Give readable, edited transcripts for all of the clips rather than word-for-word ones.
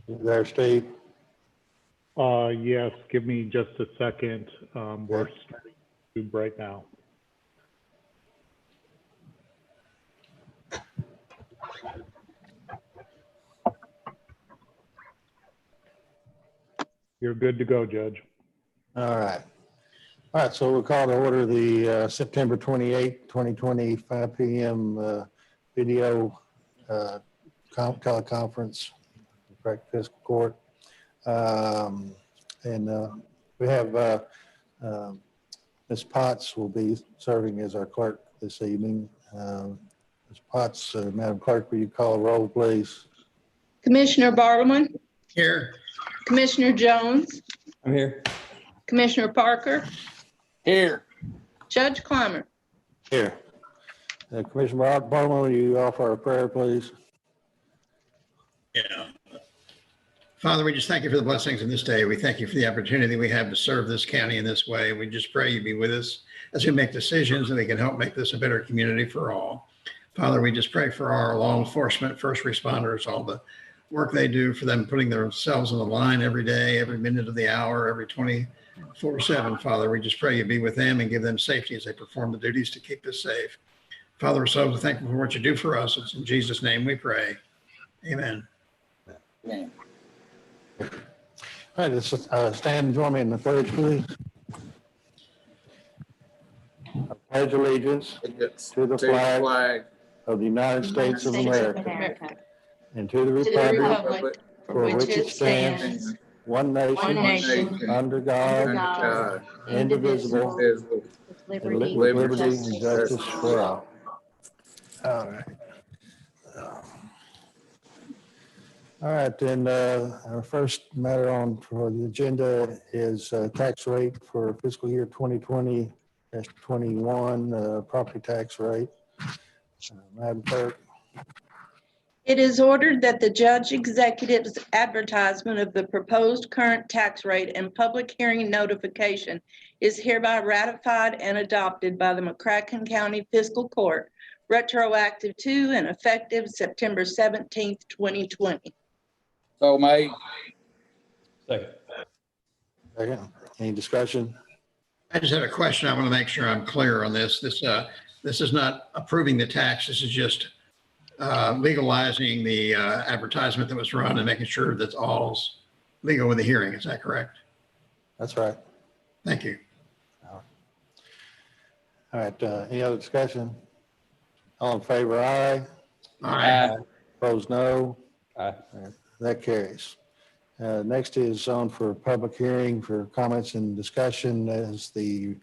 You there, Steve? Yes, give me just a second. We're Okay. starting YouTube right now. You're good to go, Judge. All right. All right, so we'll call to order the September 28, 2020, 5 p.m. Video teleconference, Fiscal Court. We have Ms. Potts will be serving as our clerk this evening. Ms. Potts, Madam Clerk, will you call a roll, please? Commissioner Bartleman, Here. Commissioner Jones, I'm here. Commissioner Parker, Here. Judge Clymer. Here. Commissioner Bartleman, will you offer a prayer, please? Yeah. Father, we just thank you for the blessings in this day. We thank you for the opportunity we have to serve this county in this way. We just pray you be with us as we make decisions and we can help make this a better community for all. Father, we just pray for our law enforcement, first responders, all the work they do, for them putting themselves on the line every day, every minute of the hour, every 24/7. Father, we just pray you be with them and give them safety as they perform the duties to keep us safe. Father, we're so thankful for what you do for us. It's in Jesus' name we pray. Amen. All right, let's stand and join me in the pledge, please. I pledge allegiance to the flag of the United States of America and to the republic for which it stands, one nation, under God, indivisible, with liberty and justice for all. All right. All right, then our first matter on for the agenda is tax rate for fiscal year 2020-21, property tax rate. Madam Clerk. It is ordered that the judge executive's advertisement of the proposed current tax rate and public hearing notification is hereby ratified and adopted by the McCracken County Fiscal Court, retroactive to and effective September 17th, 2020. So made. Second. Any discussion? I just had a question. I want to make sure I'm clear on this. This is not approving the tax. This is just legalizing the advertisement that was run and making sure that's all's legal with the hearing. Is that correct? That's right. Thank you. All right, any other discussion? All in favor, aye. All right. Opposed, no. Aye. That carries. Next is on for public hearing for comments and discussion as the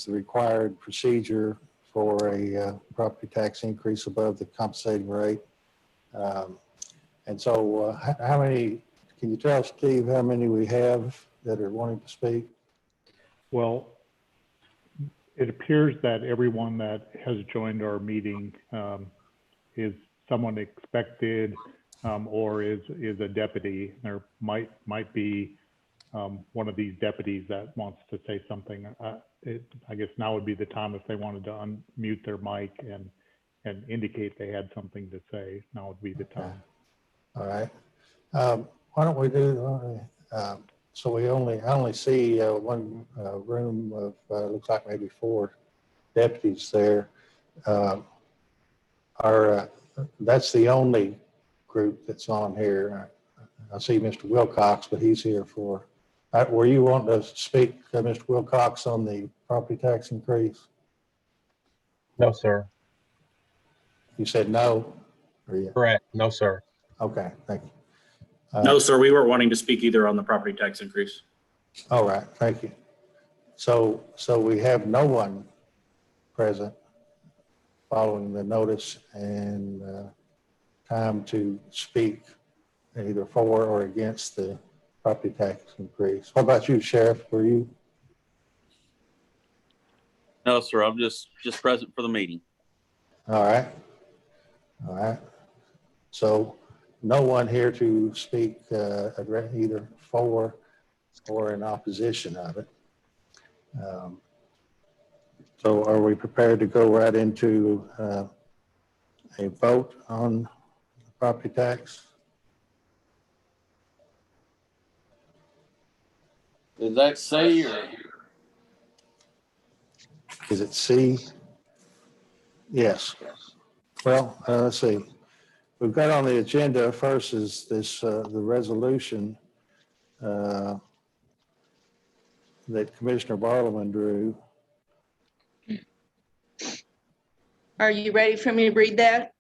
required procedure for a property tax increase above the compensating rate. And so how many, can you tell Steve how many we have that are wanting to speak? Well, it appears that everyone that has joined our meeting is someone expected or is a deputy. There might be one of these deputies that wants to say something. I guess now would be the time if they wanted to unmute their mic and indicate they had something to say. Now would be the time. All right. Why don't we do, so I only see one room of, looks like maybe 4 deputies there. That's the only group that's on here. I see Mr. Wilcox, but he's here for, were you wanting to speak, Mr. Wilcox, on the property tax increase? No, sir. You said no? Or yeah? Correct. No, sir. Okay, thank you. No, sir, we weren't wanting to speak either on the property tax increase. All right, thank you. So we have no one present following the notice and time to speak either for or against the property tax increase. What about you, Sheriff? Were you? No, sir, I'm just present for the meeting. All right. All right. So no one here to speak either for or in opposition of it. So are we prepared to go right into a vote on property tax? Is that C or? Is it C? Yes. Well, let's see. We've got on the agenda first is this, the resolution that Commissioner Bartleman drew. Are you ready for me to read that?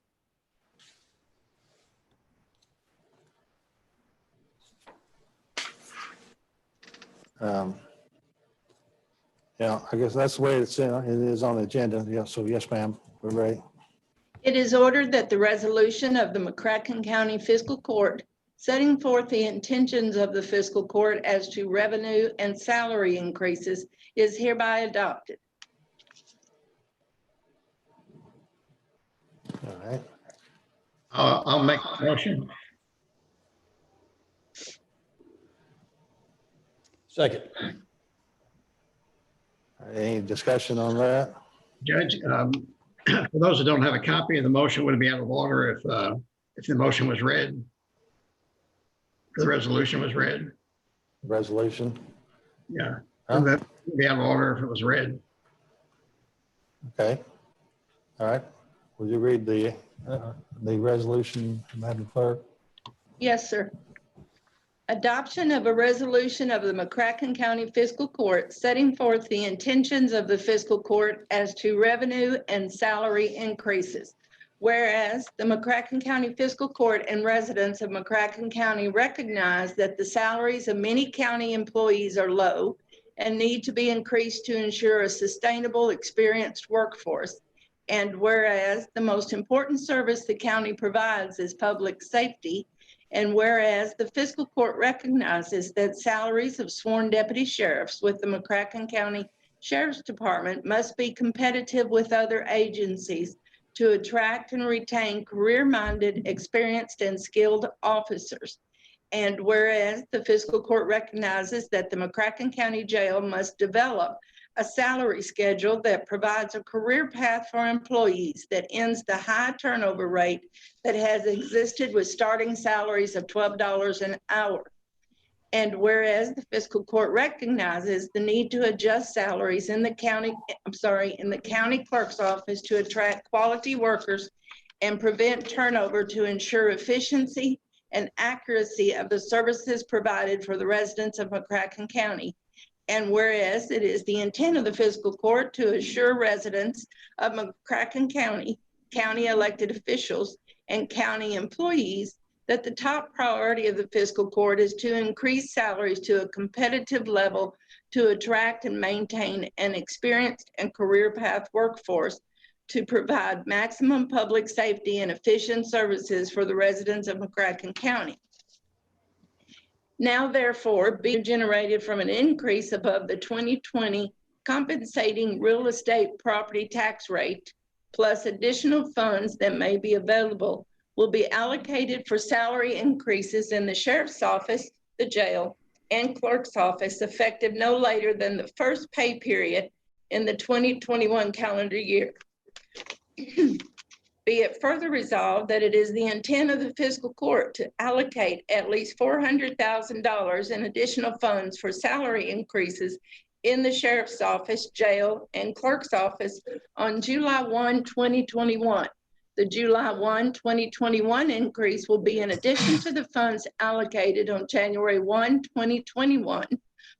Yeah, I guess that's the way it is on the agenda. Yeah, so yes, ma'am, we're ready. It is ordered that the resolution of the McCracken County Fiscal Court setting forth the intentions of the fiscal court as to revenue and salary increases is hereby adopted. All right. I'll make the motion. Second. Any discussion on that? Judge, for those that don't have a copy of the motion, would it be out of order if the motion was read? The resolution was read? Resolution? Yeah. Huh? Would that be out of order if it was read? Okay. All right. Will you read the resolution, Madam Clerk? Yes, sir. Adoption of a resolution of the McCracken County Fiscal Court setting forth the intentions of the fiscal court as to revenue and salary increases. Whereas the McCracken County Fiscal Court and residents of McCracken County recognize that the salaries of many county employees are low and need to be increased to ensure a sustainable, experienced workforce. And whereas the most important service the county provides is public safety, and whereas the fiscal court recognizes that salaries of sworn deputy sheriffs with the McCracken County Sheriff's Department must be competitive with other agencies to attract and retain career-minded, experienced, and skilled officers. And whereas the fiscal court recognizes that the McCracken County Jail must develop a salary schedule that provides a career path for employees that ends the high turnover rate that has existed with starting salaries of $12 an hour. And whereas the fiscal court recognizes the need to adjust salaries in the county, in the county clerk's office to attract quality workers and prevent turnover to ensure efficiency and accuracy of the services provided for the residents of McCracken County. And whereas it is the intent of the fiscal court to assure residents of McCracken County, county elected officials, and county employees that the top priority of the fiscal court is to increase salaries to a competitive level to attract and maintain an experienced and career path workforce to provide maximum public safety and efficient services for the residents of McCracken County. Now, therefore, be generated from an increase above the 2020 compensating real estate property tax rate, plus additional funds that may be available, will be allocated for salary increases in the sheriff's office, the jail, and clerk's office effective no later than the first pay period in the 2021 calendar year. Be it further resolved that it is the intent of the fiscal court to allocate at least $400,000 in additional funds for salary increases in the sheriff's office, jail, and clerk's office on July 1, 2021. The July 1, 2021 increase will be in addition to the funds allocated on January 1, 2021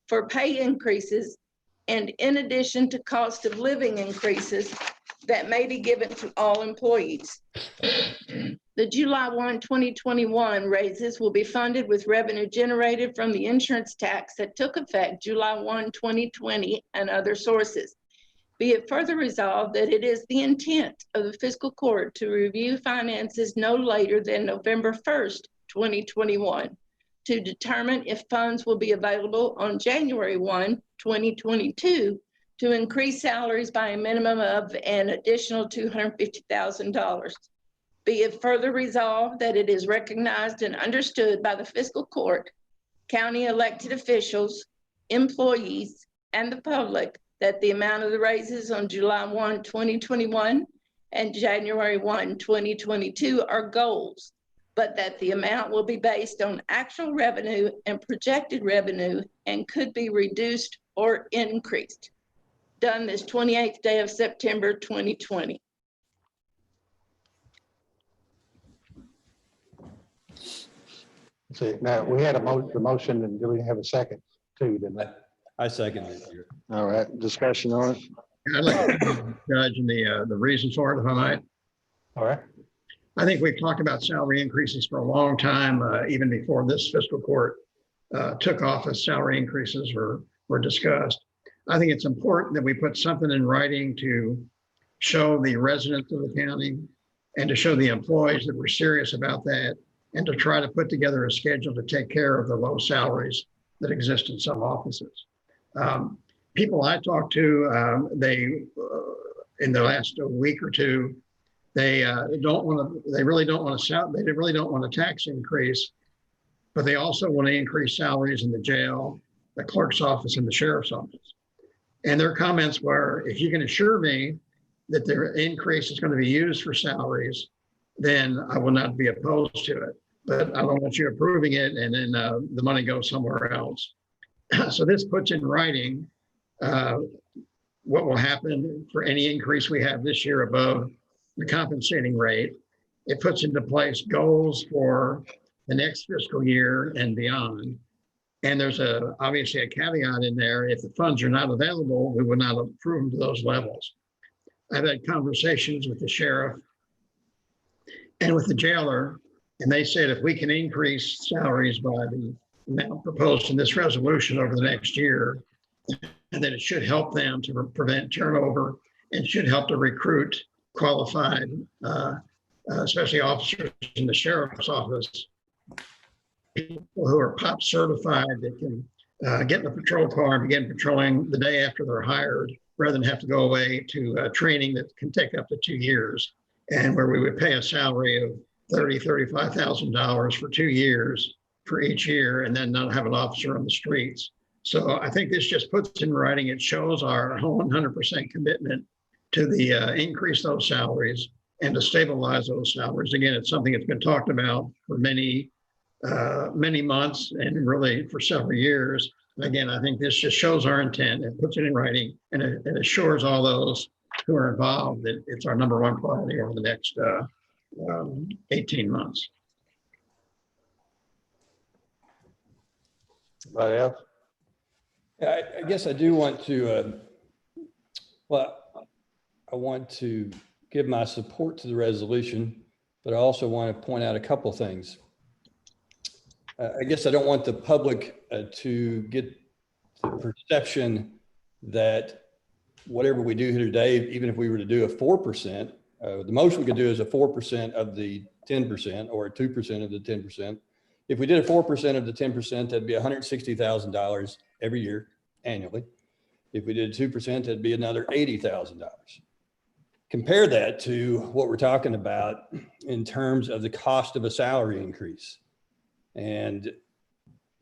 for pay increases and in addition to cost of living increases that may be given to all employees. The July 1, 2021 raises will be funded with revenue generated from the insurance tax that took effect July 1, 2020 and other sources. Be it further resolved that it is the intent of the fiscal court to review finances no later than November 1st, 2021 to determine if funds will be available on January 1, 2022 to increase salaries by a minimum of an additional $250,000. Be it further resolved that it is recognized and understood by the fiscal court, county elected officials, employees, and the public that the amount of the raises on July 1, 2021 and January 1, 2022 are goals, but that the amount will be based on actual revenue and projected revenue and could be reduced or increased. Done this 28th day of September, 2020. See, now, we had the motion, and do we have a second too, didn't we? I second it. All right, discussion on it. I'd like to judge and the reasons for it, if I might. All right. I think we've talked about salary increases for a long time, even before this fiscal court took office. Salary increases were discussed. I think it's important that we put something in writing to show the residents of the county and to show the employees that we're serious about that, and to try to put together a schedule to take care of the low salaries that exist in some offices. People I talked to, in the last week or two, they really don't want a tax increase, but they also want to increase salaries in the jail, the clerk's office, and the sheriff's office. And their comments were, if you can assure me that their increase is going to be used for salaries, then I will not be opposed to it. But I don't want you approving it and then the money goes somewhere else. So this puts in writing what will happen for any increase we have this year above the compensating rate. It puts into place goals for the next fiscal year and beyond. And there's obviously a caveat in there. If the funds are not available, we will not approve them to those levels. I've had conversations with the sheriff and with the jailer, and they said if we can increase salaries by the amount proposed in this resolution over the next year, and then it should help them to prevent turnover and should help to recruit qualified, especially officers in the sheriff's office, people who are POP certified that can get in the patrol car and begin patrolling the day after they're hired, rather than have to go away to training that can take up to 2 years, and where we would pay a salary of $35,000 for 2 years for each year, and then not have an officer on the streets. So I think this just puts in writing, it shows our 100% commitment to the increase those salaries and to stabilize those salaries. Again, it's something that's been talked about for many months and really for several years. And again, I think this just shows our intent and puts it in writing, and it assures all those who are involved that it's our number one priority over the next 18 months. Anybody else? I guess I do want to, I want to give my support to the resolution, but I also want to point out a couple things. I guess I don't want the public to get the perception that whatever we do here today, even if we were to do a 4%, the most we could do is a 4% of the 10% or a 2% of the 10%. If we did a 4% of the 10%, that'd be $160,000 every year annually. If we did 2%, that'd be another $80,000. Compare that to what we're talking about in terms of the cost of a salary increase. And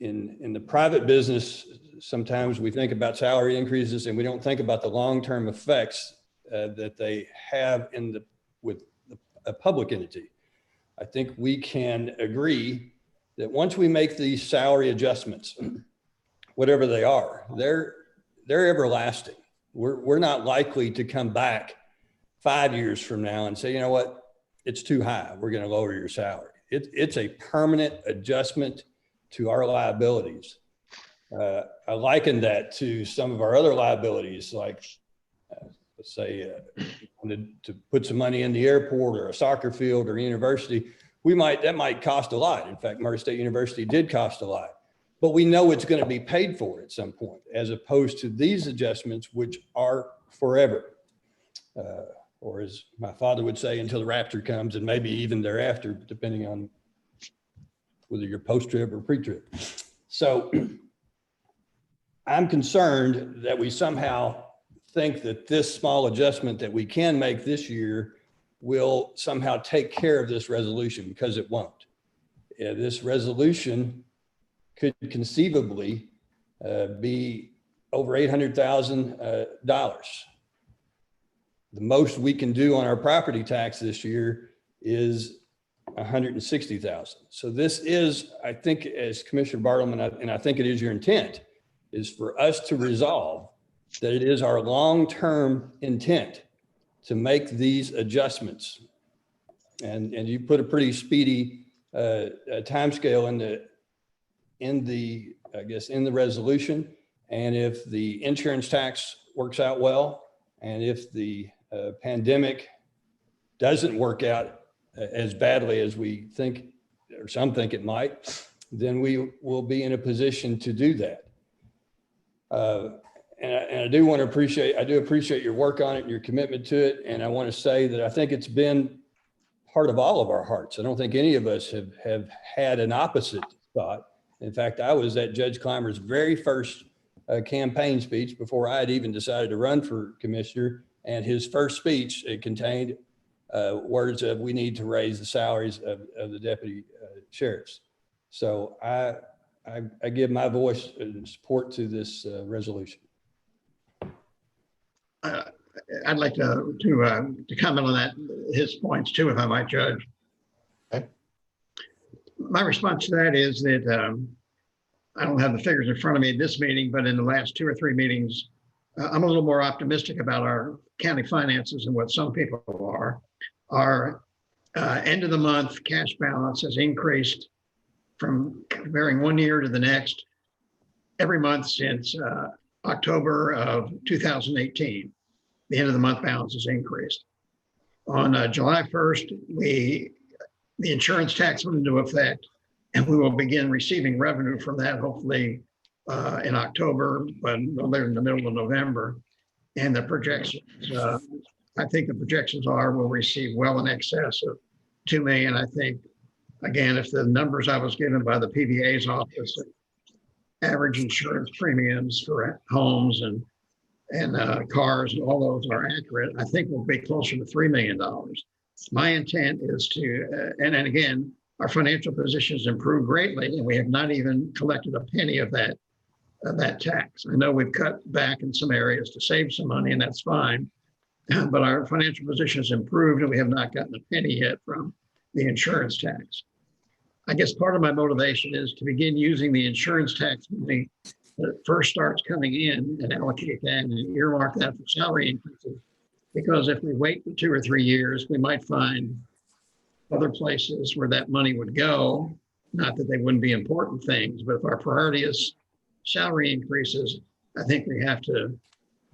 in the private business, sometimes we think about salary increases and we don't think about the long-term effects that they have with a public entity. I think we can agree that once we make these salary adjustments, whatever they are, they're everlasting. We're not likely to come back 5 years from now and say, you know what, it's too high, we're going to lower your salary. It's a permanent adjustment to our liabilities. I liken that to some of our other liabilities, like let's say to put some money in the airport or a soccer field or university. That might cost a lot. In fact, Murray State University did cost a lot, but we know it's going to be paid for at some point, as opposed to these adjustments, which are forever. Or as my father would say, until the rapture comes, and maybe even thereafter, depending on whether you're post-trib or pre-trib. So I'm concerned that we somehow think that this small adjustment that we can make this year will somehow take care of this resolution, because it won't. This resolution could conceivably be over $800,000. The most we can do on our property tax this year is 160,000. So this is, I think, as Commissioner Bartleman, and I think it is your intent, is for us to resolve that it is our long-term intent to make these adjustments. And you put a pretty speedy timescale in the resolution. And if the insurance tax works out well, and if the pandemic doesn't work out as badly as we think, or some think it might, then we will be in a position to do that. And I do appreciate your work on it and your commitment to it. And I want to say that I think it's been part of all of our hearts. I don't think any of us have had an opposite thought. In fact, I was at Judge Clymer's very first campaign speech before I had even decided to run for commissioner. And his first speech, it contained words of, we need to raise the salaries of the deputy sheriffs. So I give my voice and support to this resolution. I'd like to comment on that, his points too, if I might, Judge. Okay. My response to that is that I don't have the figures in front of me at this meeting, but in the last 2 or 3 meetings, I'm a little more optimistic about our county finances than what some people are. Our end of the month cash balance has increased from comparing one year to the next every month since October of 2018. The end of the month balance has increased. On July 1st, the insurance tax went into effect, and we will begin receiving revenue from that hopefully in October, but they're in the middle of November. And the projections, I think the projections are we'll receive well in excess of $2 million. I think, again, if the numbers I was given by the PVA's office, average insurance premiums for homes and cars and all those are accurate, I think we'll be closer to $3 million. My intent is to, and again, our financial position has improved greatly, and we have not even collected a penny of that tax. I know we've cut back in some areas to save some money, and that's fine, but our financial position has improved, and we have not gotten a penny yet from the insurance tax. I guess part of my motivation is to begin using the insurance tax money that first starts coming in and allocate that and earmark that for salary increases. Because if we wait for 2 or 3 years, we might find other places where that money would go. Not that they wouldn't be important things, but if our priority is salary increases, I think we have to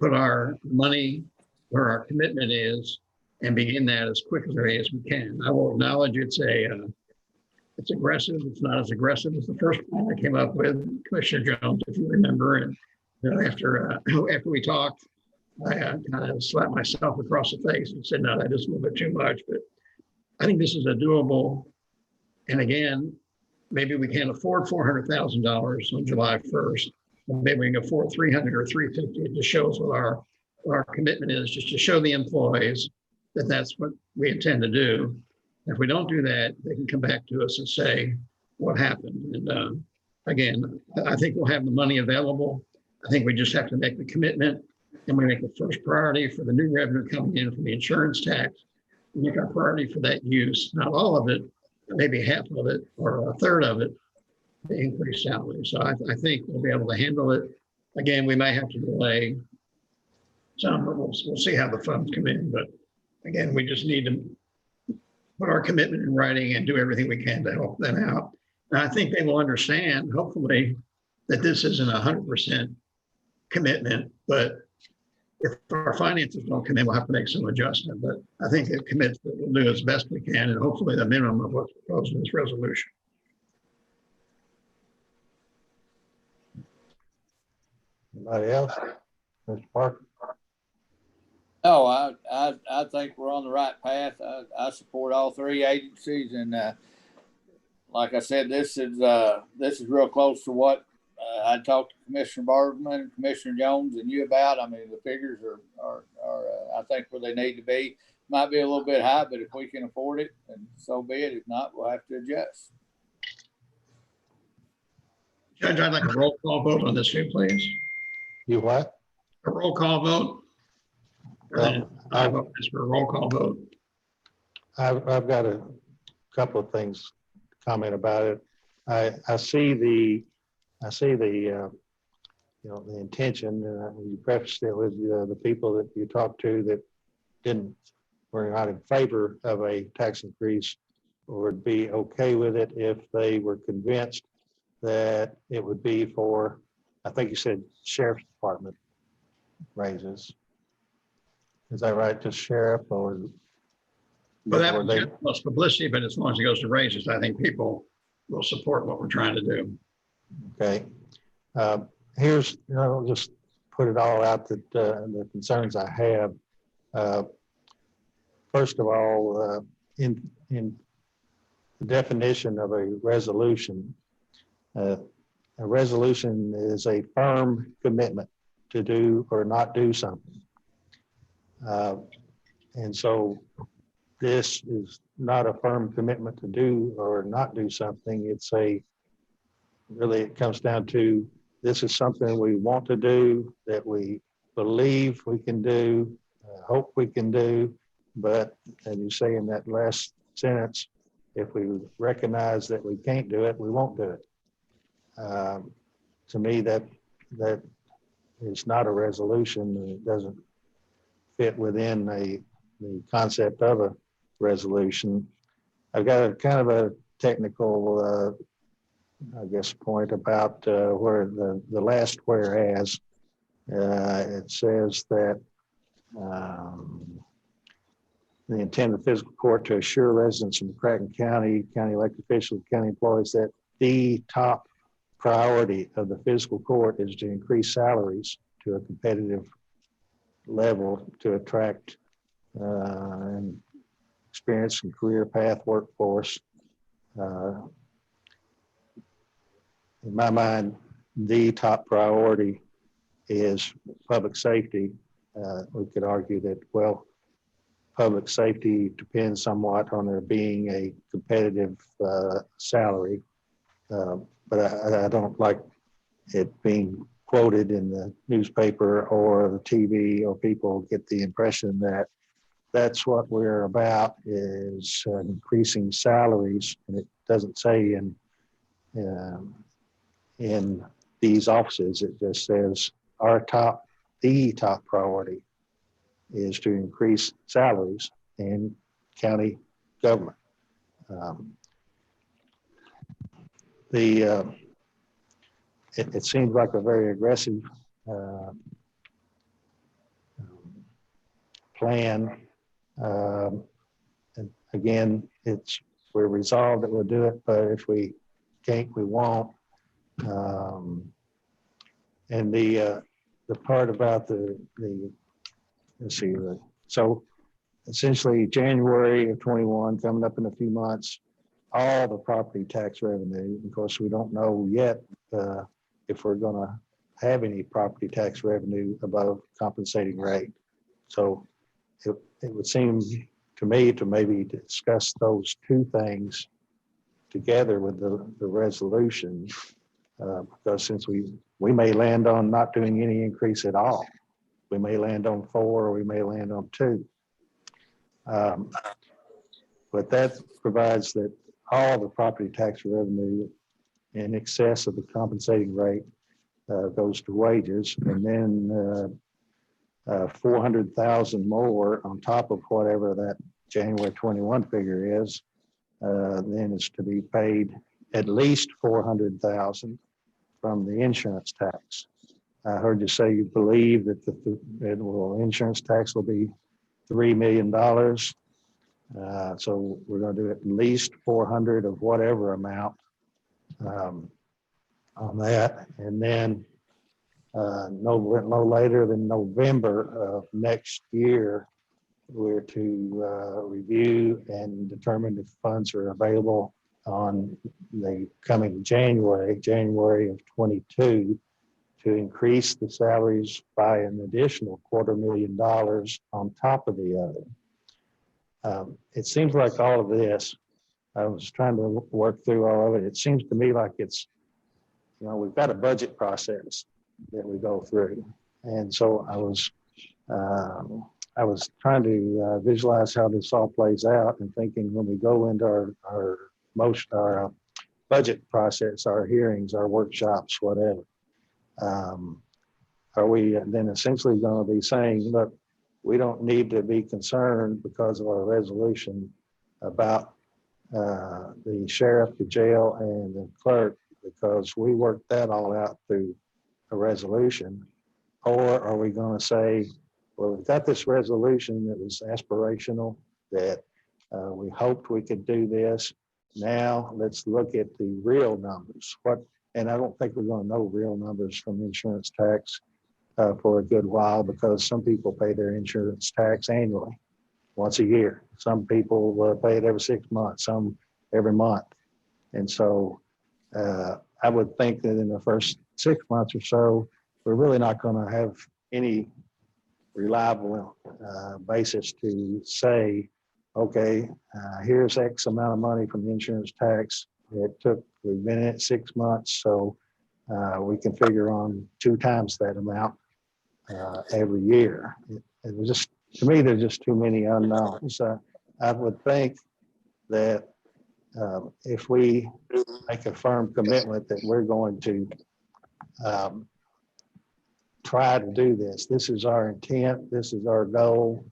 put our money where our commitment is and begin that as quickly as we can. I will acknowledge it's aggressive. It's not as aggressive as the first plan I came up with, Commissioner Jones, if you remember. And after we talked, I kind of slapped myself across the face and said, no, that is a little bit too much. But I think this is a doable. And again, maybe we can't afford $400,000 on July 1st. Maybe we can afford $300 or $350. It just shows what our commitment is, just to show the employees that that's what we intend to do. If we don't do that, they can come back to us and say what happened. And again, I think we'll have the money available. I think we just have to make the commitment, and we make the first priority for the new revenue coming in from the insurance tax. We make our priority for that use, not all of it, maybe half of it or a third of it, to increase salary. So I think we'll be able to handle it. Again, we may have to delay some, but we'll see how the funds come in. But again, we just need to put our commitment in writing and do everything we can to help them out. And I think they will understand, hopefully, that this isn't 100% commitment, but if our finances don't come in, we'll have to make some adjustment. But I think it commits that we'll do as best we can, and hopefully the minimum of what's proposed in this resolution. Anybody else? Mr. Parker? No, I think we're on the right path. I support all 3 agencies, and like I said, this is real close to what I talked to Commissioner Bartleman, Commissioner Jones, and you about. I mean, the figures are I think where they need to be. Might be a little bit high, but if we can afford it, and so be it. If not, we'll have to adjust. Judge, I'd like a roll call vote on this too, please. You what? A roll call vote. I vote for a roll call vote. I've got a couple of things to comment about it. I see the you know, the intention, you prefaced it with the people that you talked to that were not in favor of a tax increase or would be okay with it if they were convinced that it would be for, I think you said sheriff's department raises. Is that right? Just sheriff or? Well, that or would they- get most publicity, but as long as it goes to raises, I think people will support what we're trying to do. Okay. Here's, I'll just put it all out that the concerns I have. First of all, in the definition of a resolution is a firm commitment to do or not do something. And so this is not a firm commitment to do or not do something. Really, it comes down to, this is something we want to do, that we believe we can do, hope we can do, but as you say in that last sentence, if we recognize that we can't do it, we won't do it. To me, that is not a resolution. It doesn't fit within the concept of a resolution. I've got a kind of a technical I guess, point about where the last whereas, it says that the intent of the fiscal court to assure residents in Cracken County, county elected officials, county employees that the top priority of the fiscal court is to increase salaries to a competitive level to attract an experienced and career path workforce. In my mind, the top priority is public safety. We could argue that, well, public safety depends somewhat on there being a competitive salary, but I don't like it being quoted in the newspaper or the TV, or people get the impression that that's what we're about, is increasing salaries, and it doesn't say in these offices. It just says the top priority is to increase salaries in county government. It seems like a very aggressive plan. And again, we're resolved that we'll do it, but if we can't, we won't. And the part about let's see, so essentially January of 21, coming up in a few months, all the property tax revenue, of course, we don't know yet if we're going to have any property tax revenue above compensating rate. So it would seem to me to maybe discuss those two things together with the resolution, because since we may land on not doing any increase at all. We may land on 4, or we may land on 2. But that provides that all the property tax revenue in excess of the compensating rate goes to wages, and then 400,000 more on top of whatever that January 21 figure is, then is to be paid at least 400,000 from the insurance tax. I heard you say you believe that the insurance tax will be $3 million. So we're going to do at least 400 of whatever amount on that. And then no later than November of next year, we're to review and determine if funds are available on the coming January of 22 to increase the salaries by an additional $250,000 on top of the other. It seems like all of this, I was trying to work through all of it. It seems to me like it's, we've got a budget process that we go through. And so I was I was trying to visualize how this all plays out and thinking when we go into our budget process, our hearings, our workshops, whatever. Are we then essentially going to be saying, look, we don't need to be concerned because of our resolution about the sheriff, the jail, and the clerk, because we worked that all out through a resolution? Or are we going to say, well, we've got this resolution that was aspirational, that we hoped we could do this. Now let's look at the real numbers. And I don't think we're going to know real numbers from insurance tax for a good while, because some people pay their insurance tax annually, once a year. Some people pay it every 6 months, some every month. And so I would think that in the first 6 months or so, we're really not going to have any reliable basis to say, okay, here's X amount of money from the insurance tax. We've been in it 6 months, so we can figure on 2 times that amount every year. It was just, to me, there's just too many unknowns. I would think that if we make a firm commitment that we're going to try to do this, this is our intent, this is our goal.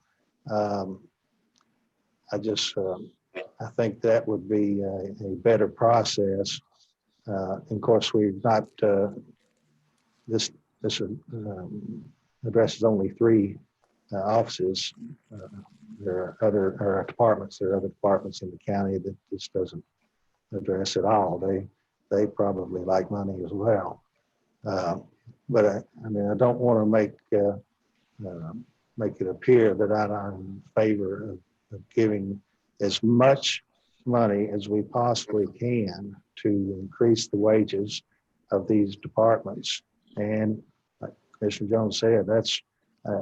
I think that would be a better process. Of course, we've not, this addresses only 3 offices. There are departments in the county that this doesn't address at all. They probably like money as well. But I don't want to make it appear that I'm in favor of giving as much money as we possibly can to increase the wages of these departments. And like Commissioner Jones said, that's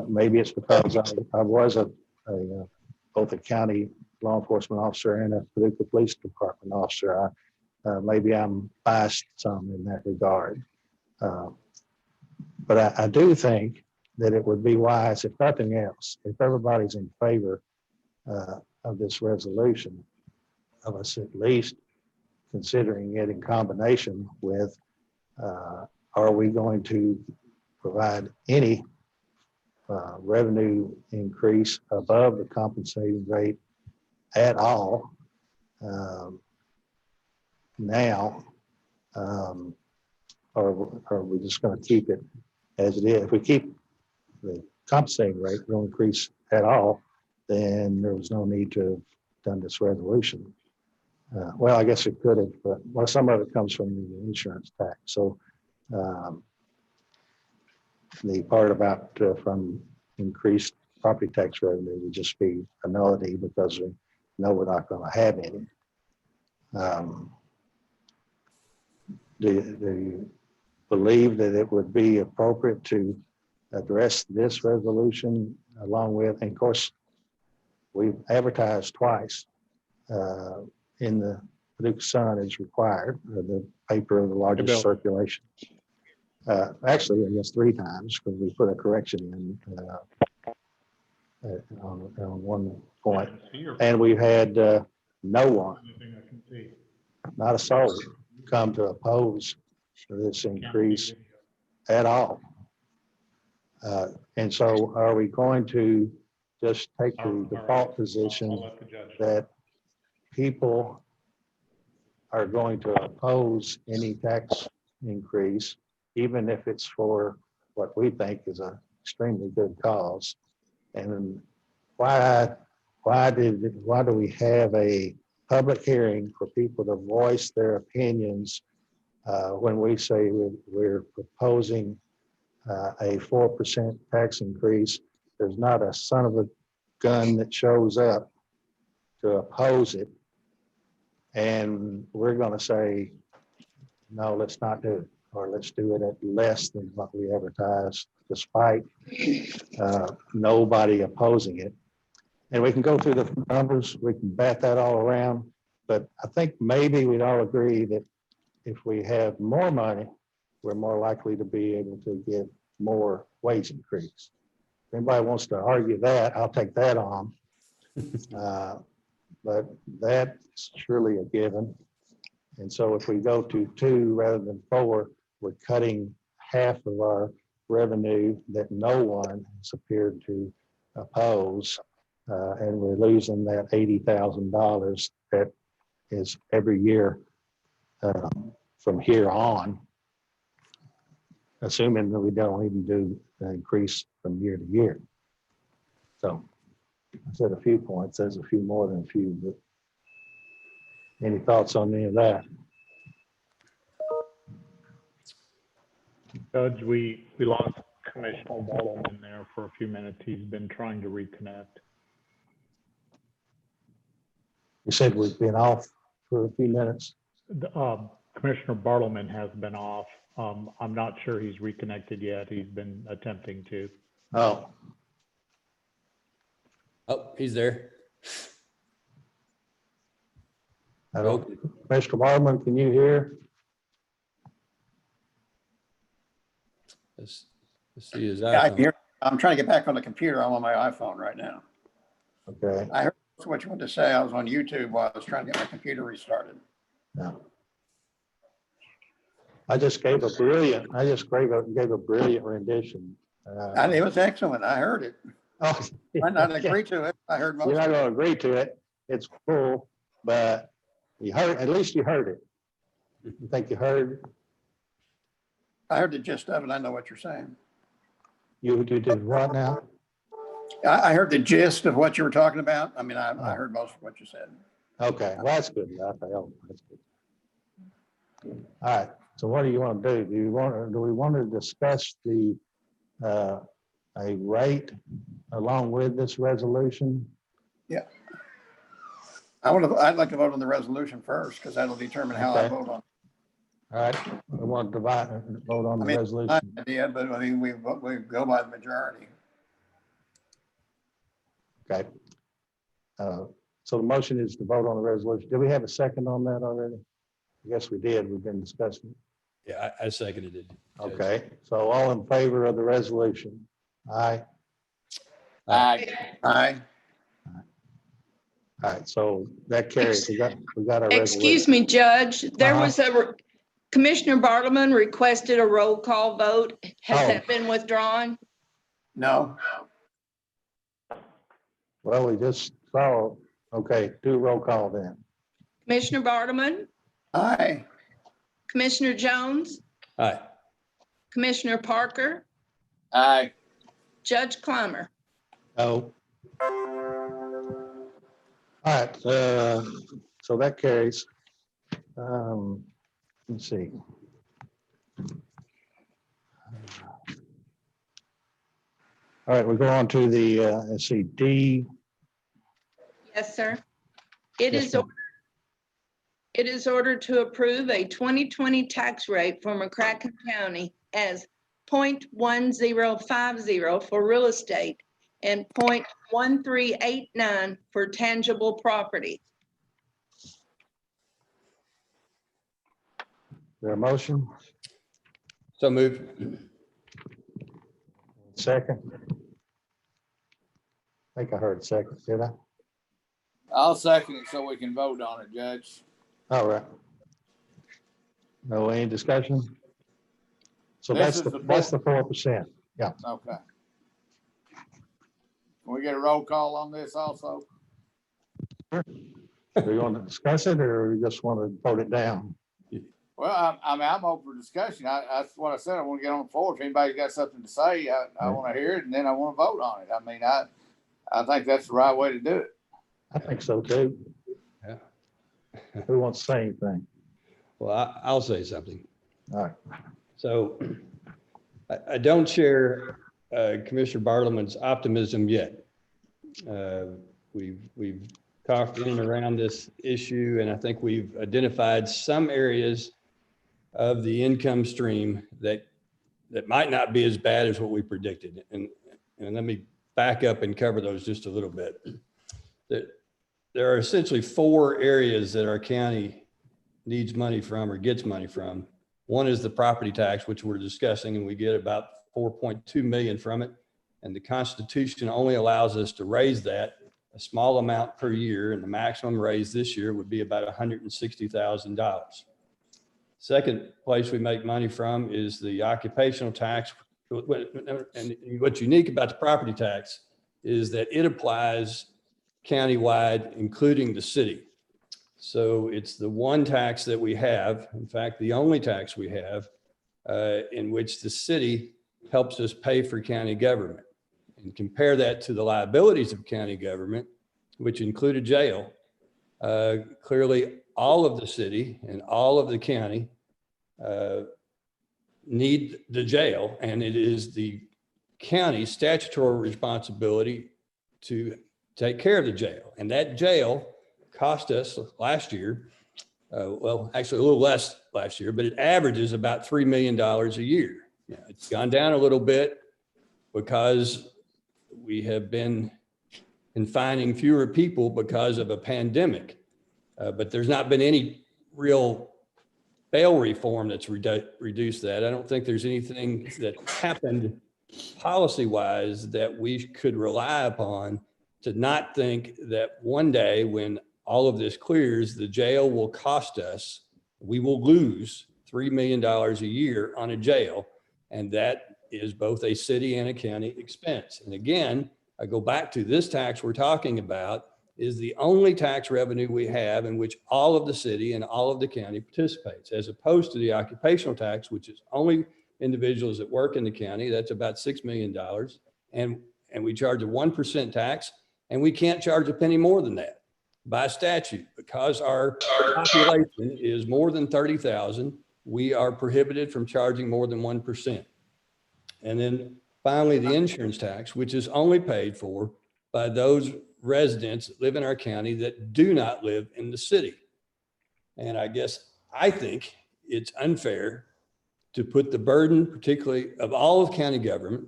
maybe it's because I was both a county law enforcement officer and a Paducah Police Department officer. Maybe I'm biased some in that regard. But I do think that it would be wise, if nothing else, if everybody's in favor of this resolution, of us at least considering it in combination with, are we going to provide any revenue increase above the compensating rate at all now, or are we just going to keep it as it is? If we keep the compensating rate, no increase at all, then there was no need to have done this resolution. Well, I guess it could have, but some of it comes from the insurance tax. So the part about from increased property tax revenue would just be a nullity, because we know we're not going to have any. Do you believe that it would be appropriate to address this resolution along with, and of course, we've advertised twice in the Paducah Sun as required, the paper of the largest circulation. Actually, I guess 3 times, because we put a correction in on one point. And we've had no one, not a soul, come to oppose this increase at all. And so are we going to just take the default position that people are going to oppose any tax increase, even if it's for what we think is an extremely good cause? And why do we have a public hearing for people to voice their opinions when we say we're proposing a 4% tax increase? There's not a son of a gun that shows up to oppose it, and we're going to say, no, let's not do it, or let's do it at less than what we advertised, despite nobody opposing it. And we can go through the numbers, we can bat that all around, but I think maybe we'd all agree that if we have more money, we're more likely to be able to get more wage increase. anybody wants to argue that, I'll take that on. But that's surely a given. And so if we go to 2 rather than 4, we're cutting half of our revenue that no one has appeared to oppose. And we're losing that $80,000 that is every year from here on, assuming that we don't even do an increase from year to year. So I said a few points, there's a few more than a few, but any thoughts on any of that? Judge, we lost Commissioner Bartleman there for a few minutes. He's been trying to reconnect. You said we've been off for a few minutes. Commissioner Bartleman has been off. I'm not sure he's reconnected yet. He's been attempting to. Oh, Oh, he's there. I don't, Mr. Barman, can you hear? Let's see his Yeah, iPhone. I'm trying to get back on the computer. I'm on my iPhone right now. Okay, I heard what you wanted to say. I was on YouTube while I was trying to get my computer restarted. no. I just gave a brilliant rendition. And it was excellent. I heard it. Oh, Might not agree to it. I heard most you're not of it. going to agree to it. It's cool, but you heard, at least you heard it. You think you heard? I heard the gist of it. I know what you're saying. You did what now? I heard the gist of what you were talking about. I mean, I heard most of what you said. Okay, well, that's good enough. That's good. All right, so what do you want to do? Do we want to discuss the, a rate along with this resolution? I'd like to vote on the resolution first because that'll determine how I Okay. vote on it. All right, we want to vote on I the mean, resolution. my idea, but I mean, we go by the majority. Okay. So the motion is to vote on the resolution. Did we have a second on that already? I guess we did. We've been discussing it. Yeah, I seconded it. Judge. Okay, so all in favor of the resolution? Aye. Aye. Aye. All right, so that carries. We got our resolution. Excuse me, Judge, there Uh-huh. was Commissioner Bartleman requested a roll call vote. Has Oh. that been withdrawn? No. Well, we just saw, okay, do roll call then. Commissioner Bartleman, Aye. Commissioner Jones, Aye. Commissioner Parker, Aye. Judge Clymer. Oh. All right, so that carries. Let's see. All right, we go on to the, let's see, D. Yes, sir. It Yes, is ma'am. It is ordered to approve a 2020 tax rate for McCracken County as 0.1050 for real estate and 0.1389 for tangible property. There a motion? So moved. Second? I think I heard second, did I? I'll second it so we can vote on it, Judge. All right. No, any discussion? So This that's is the, the that's the 4%. Okay. Can we get a roll call on this also? Do you want to discuss it or you just want to vote it down? Well, I'm open for discussion. That's what I said. I want to get on the floor. If anybody's got something to say, I want to hear it and then I want to vote on it. I mean, I think that's the right way to do it. I think so too. Yeah. Who wants to say anything? Well, I'll say something. All right. So I don't share Commissioner Bartleman's optimism yet. We've talked in and around this issue, and I think we've identified some areas of the income stream that might not be as bad as what we predicted. And let me back up and cover those just a little bit. There are essentially 4 areas that our county needs money from or gets money from. One is the property tax, which we're discussing, and we get about 4.2 million from it. And the Constitution only allows us to raise that a small amount per year, and the maximum raise this year would be about $160,000. Second place we make money from is the occupational tax. And what's unique about the property tax is that it applies countywide, including the city. So it's the one tax that we have, in fact, the only tax we have, in which the city helps us pay for county government. And compare that to the liabilities of county government, which include a jail. Clearly, all of the city and all of the county need the jail, and it is the county's statutory responsibility to take care of the jail. And that jail cost us last year, well, actually a little less last year, but it averages about $3 million a year. Yeah, it's gone down a little bit because we have been confining fewer people because of a pandemic, but there's not been any real bail reform that's reduced that. I don't think there's anything that happened policy-wise that we could rely upon to not think that one day when all of this clears, the jail will cost us, we will lose $3 million a year on a jail. And that is both a city and a county expense. And again, I go back to this tax we're talking about is the only tax revenue we have in which all of the city and all of the county participates, as opposed to the occupational tax, which is only individuals that work in the county. That's about $6 million. And we charge a 1% tax, and we can't charge a penny more than that by statute. Because our population is more than 30,000, we are prohibited from charging more than 1%. And then finally, the insurance tax, which is only paid for by those residents that live in our county that do not live in the city. And I think it's unfair to put the burden, particularly of all of county government,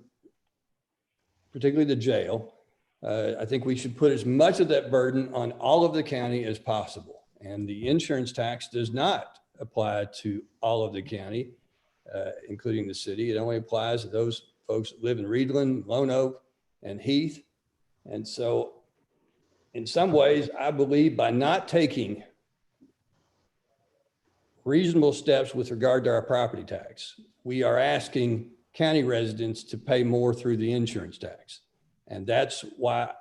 particularly the jail. I think we should put as much of that burden on all of the county as possible. And the insurance tax does not apply to all of the county, including the city. It only applies to those folks that live in Reedland, Lone Oak, and Heath. And so in some ways, I believe by not taking reasonable steps with regard to our property tax, we are asking county residents to pay more through the insurance tax. And that's why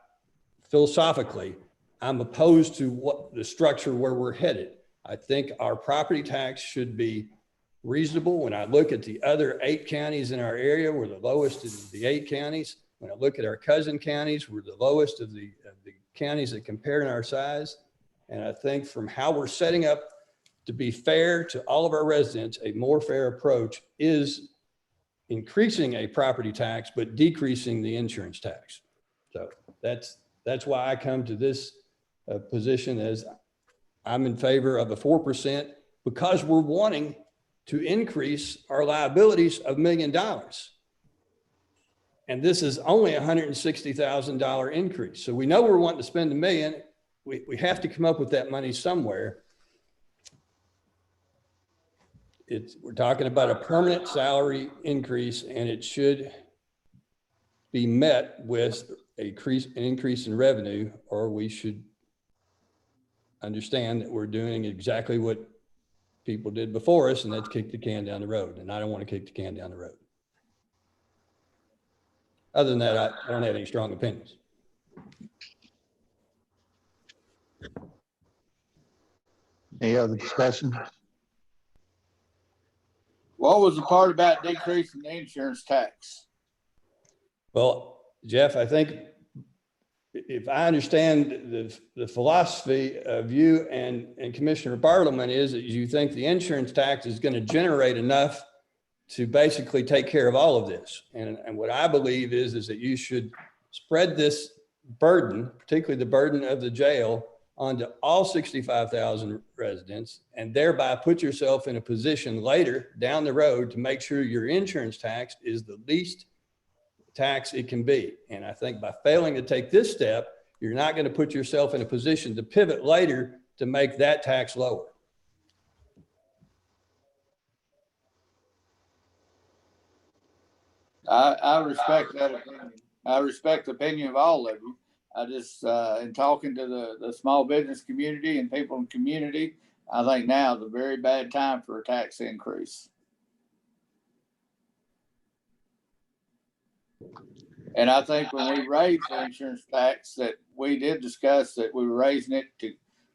philosophically, I'm opposed to what the structure where we're headed. I think our property tax should be reasonable. When I look at the other 8 counties in our area, we're the lowest of the 8 counties. When I look at our cousin counties, we're the lowest of the counties that compare in our size. And I think from how we're setting up to be fair to all of our residents, a more fair approach is increasing a property tax, but decreasing the insurance tax. So that's why I come to this position, as I'm in favor of a 4%, because we're wanting to increase our liabilities of $1 million. And this is only a $160,000 increase. So we know we're wanting to spend $1 million. We have to come up with that money somewhere. We're talking about a permanent salary increase, and it should be met with an increase in revenue, or we should understand that we're doing exactly what people did before us, and that's kick the can down the road. And I don't want to kick the can down the road. Other than that, I don't have any strong opinions. Any other discussion? What was the part about decreasing the insurance tax? Well, Jeff, I think if I understand the philosophy of you and Commissioner Bartleman is that you think the insurance tax is going to generate enough to basically take care of all of this. And what I believe is that you should spread this burden, particularly the burden of the jail, onto all 65,000 residents, and thereby put yourself in a position later down the road to make sure your insurance tax is the least tax it can be. And I think by failing to take this step, you're not going to put yourself in a position to pivot later to make that tax lower. I respect that opinion. I respect the opinion of all of you. I just, in talking to the small business community and people in the community, I think now is a very bad time for a tax increase. And I think when we raised the insurance tax, that we did discuss that we were raising it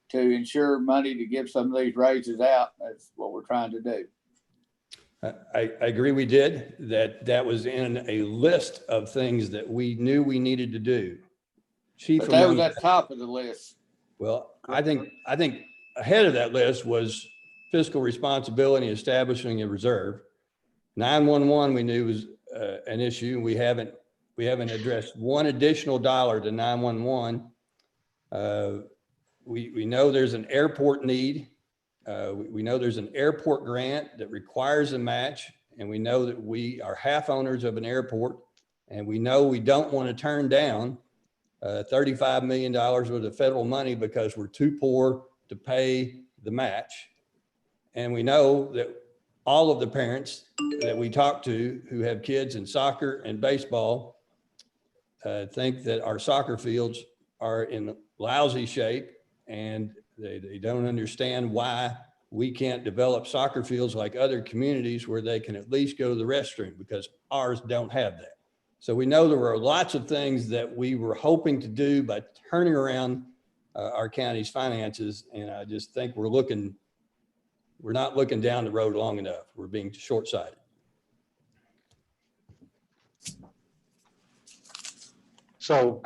to ensure money to give some of these raises out. That's what we're trying to do. I agree we did, that was in a list of things that we knew we needed to do. Chief But that was among, at the top of the list. well, I think ahead of that list was fiscal responsibility, establishing a reserve. 911 we knew was an issue. We haven't addressed one additional dollar to 911. We know there's an airport need. We know there's an airport grant that requires a match, and we know that we are half owners of an airport, and we know we don't want to turn down $35 million worth of federal money because we're too poor to pay the match. And we know that all of the parents that we talk to who have kids in soccer and baseball think that our soccer fields are in lousy shape, and they don't understand why we can't develop soccer fields like other communities where they can at least go to the restroom, because ours don't have that. So we know there were lots of things that we were hoping to do by turning around our county's finances. And I just think we're not looking down the road long enough. We're being short-sighted. So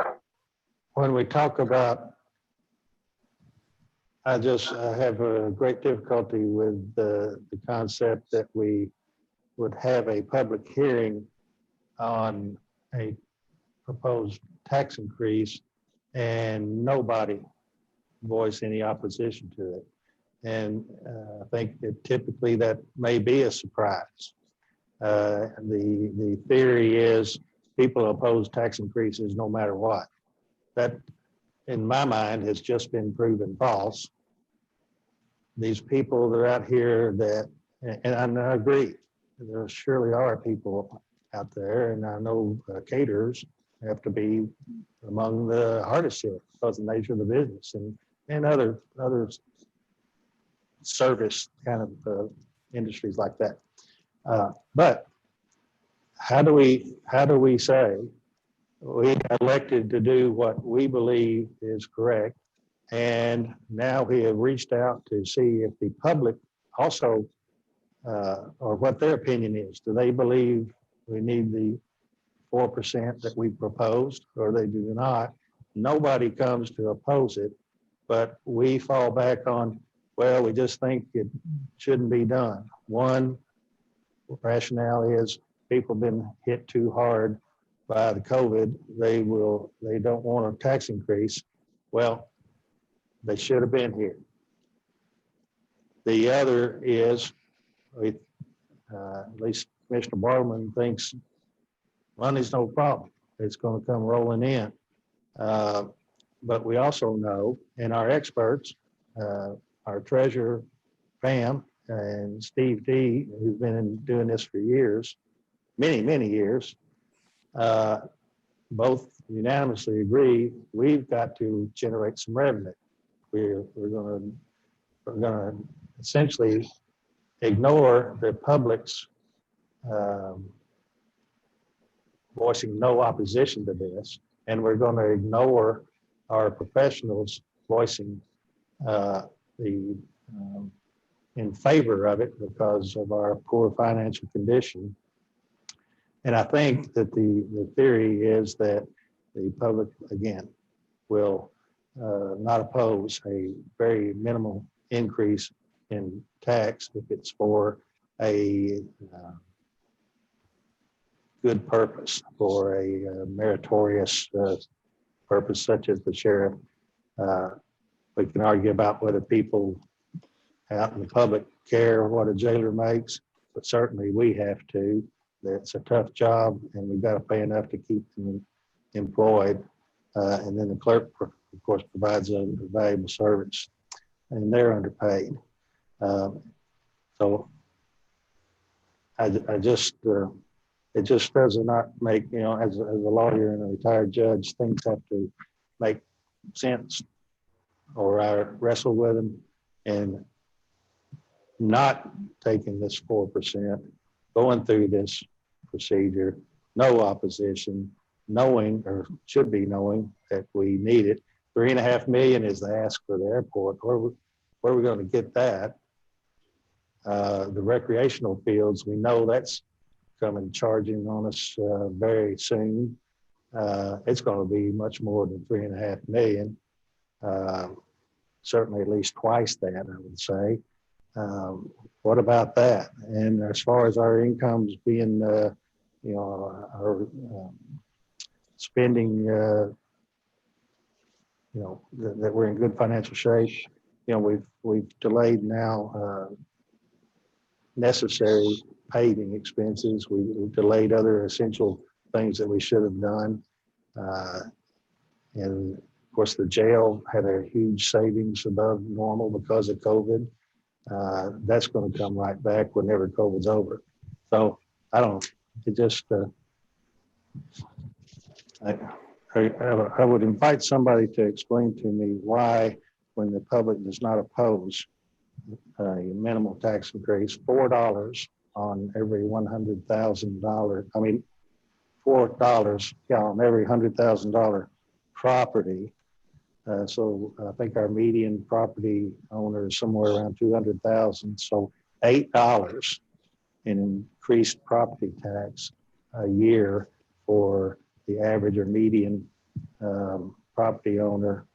when we talk about, I have a great difficulty with the concept that we would have a public hearing on a proposed tax increase and nobody voice any opposition to it. And I think that typically that may be a surprise. The theory is people oppose tax increases no matter what. That, in my mind, has just been proven false. These people that are out here that, and I agree, there surely are people out there, and I know caterers have to be among the hardest hit because of the nature of the business, and other service kind of industries like that. But how do we say we got elected to do what we believe is correct, and now we have reached out to see if the public also, or what their opinion is. Do they believe we need the 4% that we proposed, or they do not? Nobody comes to oppose it, but we fall back on, well, we just think it shouldn't be done. One rationale is people have been hit too hard by the COVID. They don't want a tax increase. Well, they should have been here. The other is, at least Commissioner Bartleman thinks money's no problem. It's going to come rolling in. But we also know, and our experts, our treasurer, Pam, and Steve D, who's been doing this for years, many years, both unanimously agree we've got to generate some revenue. We're going to essentially ignore the public's voicing no opposition to this, and we're going to ignore our professionals voicing in favor of it because of our poor financial condition. And I think that the theory is that the public, again, will not oppose a very minimal increase in tax if it's for a good purpose, for a meritorious purpose such as the sheriff. We can argue about whether people out in the public care what a jailer makes, but certainly we have to. It's a tough job, and we've got to pay enough to keep them employed. And then the clerk, of course, provides a valuable service, and they're underpaid. So I just it just does not make, you know, as a lawyer and a retired judge, things have to make sense, or I wrestle with them. And not taking this 4%, going through this procedure, no opposition, knowing, or should be knowing, that we need it. 3.5 million is the ask for the airport. Where are we going to get that? The recreational fields, we know that's coming charging on us very soon. It's going to be much more than 3.5 million. Certainly at least twice that, I would say. What about that? And as far as our incomes being, you know, our spending, you know, that we're in good financial shape. You know, we've delayed now necessary paving expenses. We've delayed other essential things that we should have done. And of course, the jail had a huge savings above normal because of COVID. That's going to come right back whenever COVID's over. So I don't, it just, I would invite somebody to explain to me why, when the public does not oppose a minimal tax increase, $4 on every $100,000, I mean, $4 on every $100,000 property. So I think our median property owner is somewhere around 200,000. So $8 in increased property tax a year for the average or median property owner.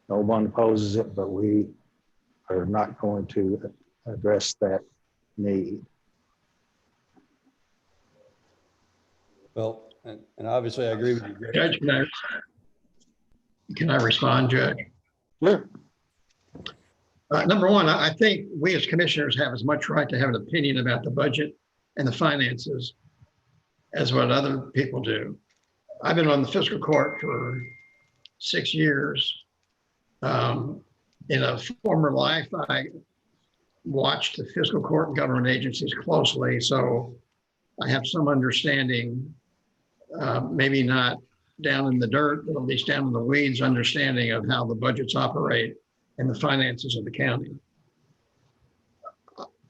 No one opposes it, but we are not going to address that need. Well, and obviously I agree with you, Greg. Judge, can I respond, Judge? Sure. Number one, I think we as commissioners have as much right to have an opinion about the budget and the finances as what other people do. I've been on the fiscal court for 6 years. In a former life, I watched the fiscal court and government agencies closely, so I have some understanding, maybe not down in the dirt, but at least down in the weeds, understanding of how the budgets operate and the finances of the county.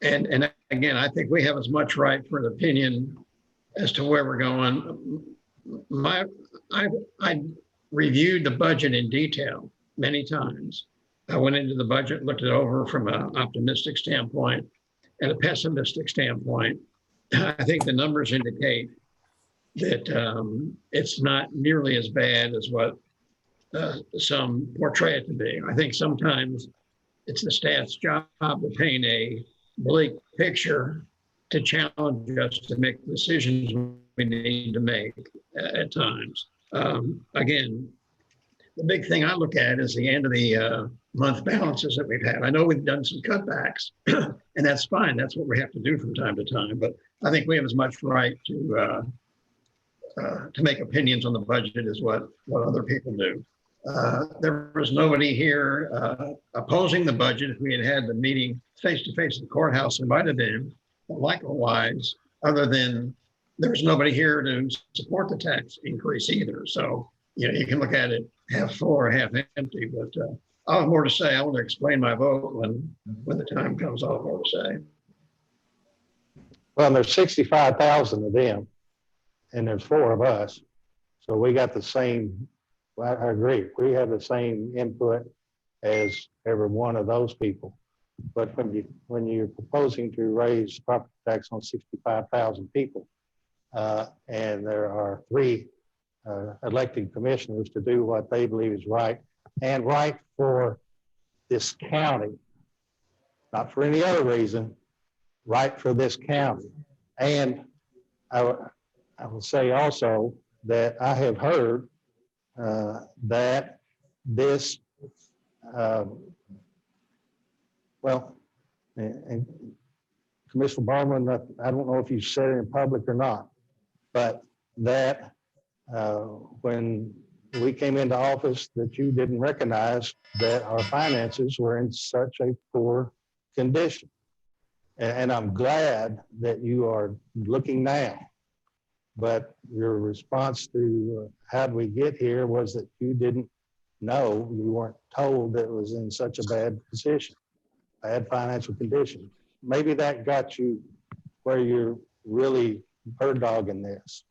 And again, I think we have as much right for an opinion as to where we're going. I reviewed the budget in detail many times. I went into the budget, looked it over from an optimistic standpoint and a pessimistic standpoint. I think the numbers indicate that it's not nearly as bad as what some portray it to be. I think sometimes it's the staff's job to paint a bleak picture to challenge us to make decisions we need to make at times. Again, the big thing I look at is the end of the month balances that we've had. I know we've done some cutbacks, and that's fine. That's what we have to do from time to time. But I think we have as much right to make opinions on the budget as what other people do. There was nobody here opposing the budget. If we had had the meeting face-to-face at the courthouse, it might have been. Likewise, other than there was nobody here to support the tax increase either. So, you know, you can look at it half full or half empty, but I'll have more to say. I want to explain my vote when the time comes. I'll have more to say. Well, there's 65,000 of them, and there's 4 of us. So we got the same, well, I agree. We have the same input as every one of those people. But when you're proposing to raise property tax on 65,000 people, and there are 3 elected commissioners to do what they believe is right and right for this county, not for any other reason, right for this county. And I will say also that I have heard that this, well, and Commissioner Barman, I don't know if you said it in public or not, but that when we came into office, that you didn't recognize that our finances were in such a poor condition. And I'm glad that you are looking now. But your response to how did we get here was that you didn't know, you weren't told that it was in such a bad position, bad financial condition. Maybe that got you where you're really bird dogging this.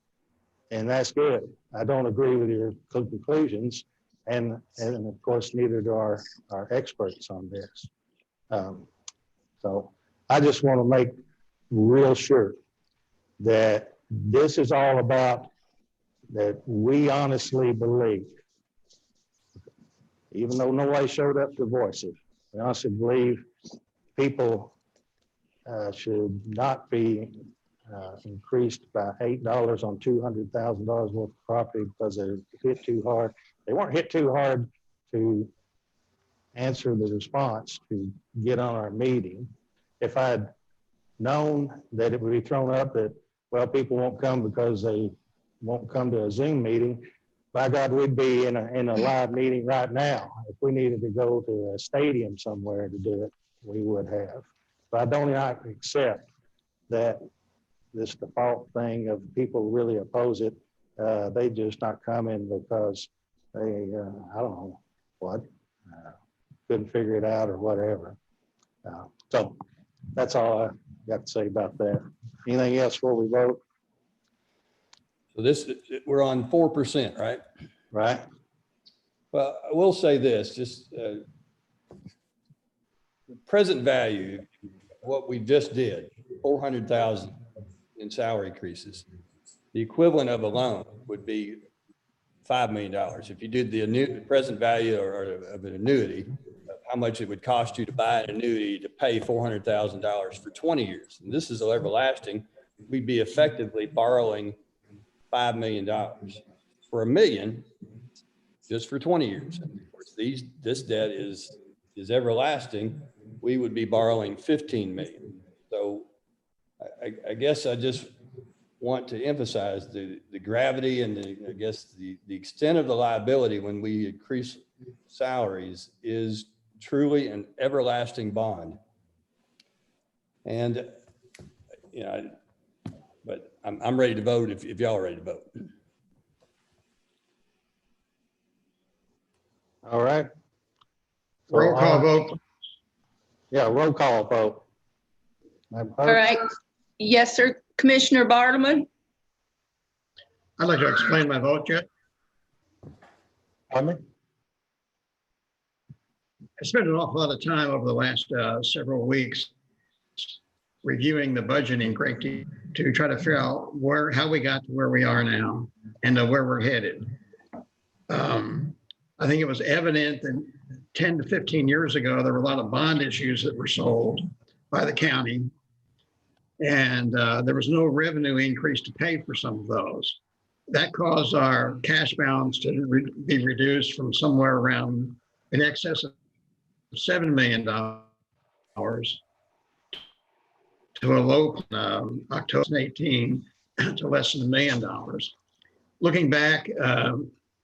And that's good. I don't agree with your conclusions. And of course, neither do our experts on this. So I just want to make real sure that this is all about that we honestly believe, even though nobody showed up to voice it, we honestly believe people should not be increased by $8 on $200,000 worth of property because they're hit too hard. They weren't hit too hard to answer the response to get on our meeting. If I'd known that it would be thrown up that, well, people won't come because they won't come to a Zoom meeting, by God, we'd be in a live meeting right now. If we needed to go to a stadium somewhere to do it, we would have. But I don't not accept that this default thing of people really oppose it. They just not coming because they, I don't know what, couldn't figure it out or whatever. So that's all I got to say about that. Anything else before we vote? So this, we're on 4%, right? Right? Well, I will say this, just the present value, what we just did, 400,000 in salary increases. The equivalent of a loan would be $5 million. If you did the present value of an annuity, how much it would cost you to buy an annuity to pay $400,000 for 20 years. And this is everlasting. We'd be effectively borrowing $5 million for $1 million just for 20 years. And of course, this debt is everlasting. We would be borrowing 15 million. So I guess I just want to emphasize the gravity and the extent of the liability when we increase salaries is truly an everlasting bond. And, you know, but I'm ready to vote if y'all are ready to vote. All right. So Roll call vote. Yeah, roll call vote. All right. Yes, sir. Commissioner Bartleman? I'd like to explain my vote, Jeff. Pardon me? I spent an awful lot of time over the last several weeks reviewing the budget in great detail to try to figure out how we got to where we are now and where we're headed. I think it was evident that 10 to 15 years ago, there were a lot of bond issues that were sold by the county. And there was no revenue increase to pay for some of those. That caused our cash balance to be reduced from somewhere around in excess of $7 million to a low October 2018 to less than $1 million. Looking back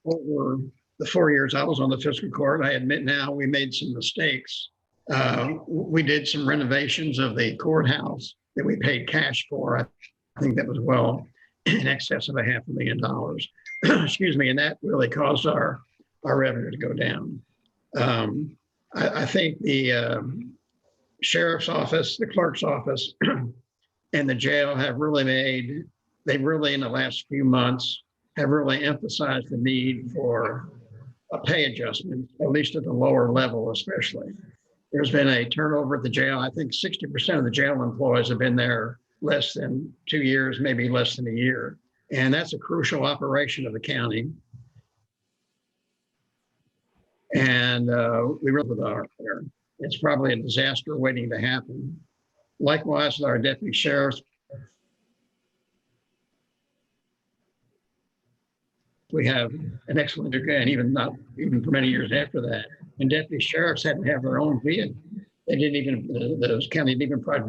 over the 4 years I was on the fiscal court, I admit now we made some mistakes. We did some renovations of the courthouse that we paid cash for. I think that was well in excess of $500,000. Excuse me, and that really caused our revenue to go down. I think the sheriff's office, the clerk's office, and the jail have really in the last few months have really emphasized the need for a pay adjustment, at least at the lower level especially. There's been a turnover at the jail. I think 60% of the jail employees have been there less than 2 years, maybe less than a year. And that's a crucial operation of the county. And we really are there. It's probably a disaster waiting to happen. Likewise, with our deputy sheriffs, we have an excellent, and even for many years after that. And deputy sheriffs had to have their own vehicle. They didn't even, those county didn't even provide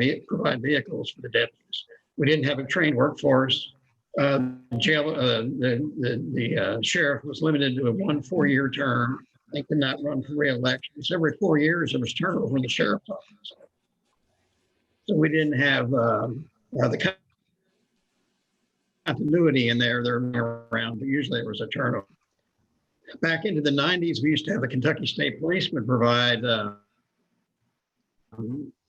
vehicles for the deputies. We didn't have a trained workforce. The sheriff was limited to a 1 4-year term. They could not run for re-election. So every 4 years, there was turnover in the sheriff's office. So we didn't have the continuity in there. They're around, but usually there was a turnover. Back into the 90s, we used to have the Kentucky State Police would provide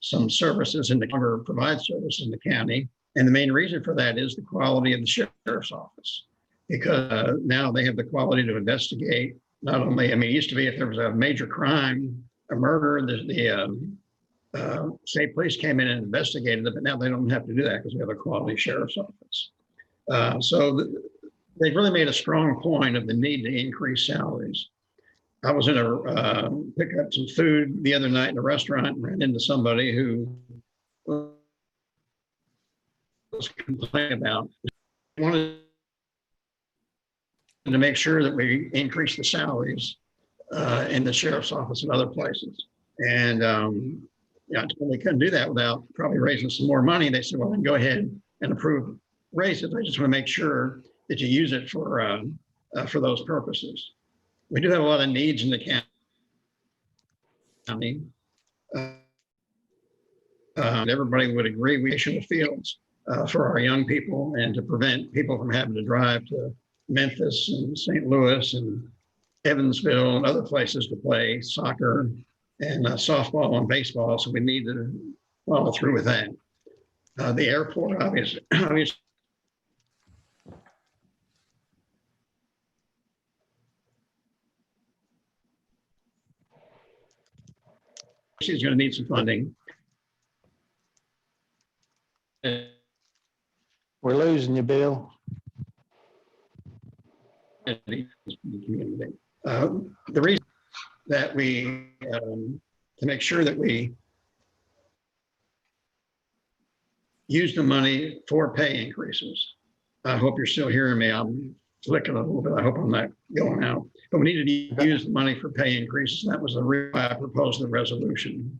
some services in the provide services in the county. And the main reason for that is the quality of the sheriff's office, because now they have the quality to investigate. Not only, I mean, it used to be if there was a major crime, a murder, the state police came in and investigated it, but now they don't have to do that because we have a quality sheriff's office. They've really made a strong point of the need to increase salaries. I was in a pick up some food the other night in a restaurant and ran into somebody who was complaining about wanted to make sure that we increase the salaries in the sheriff's office and other places. And I told them we couldn't do that without probably raising some more money. They said, well, then go ahead and approve raises. I just want to make sure that you use it for those purposes. We do have a lot of needs in the county. Everybody would agree we should have fields for our young people and to prevent people from having to drive to Memphis and St. Louis and Evansville and other places to play soccer and softball and baseball. So we need to follow through with that. The airport, obviously she's going to need some funding. We're losing you, Bill. The reason that we, to make sure that we use the money for pay increases. I hope you're still hearing me. I'm flicking a little bit. I hope I'm not going out. But we needed to use the money for pay increases. That was the reason I proposed the resolution.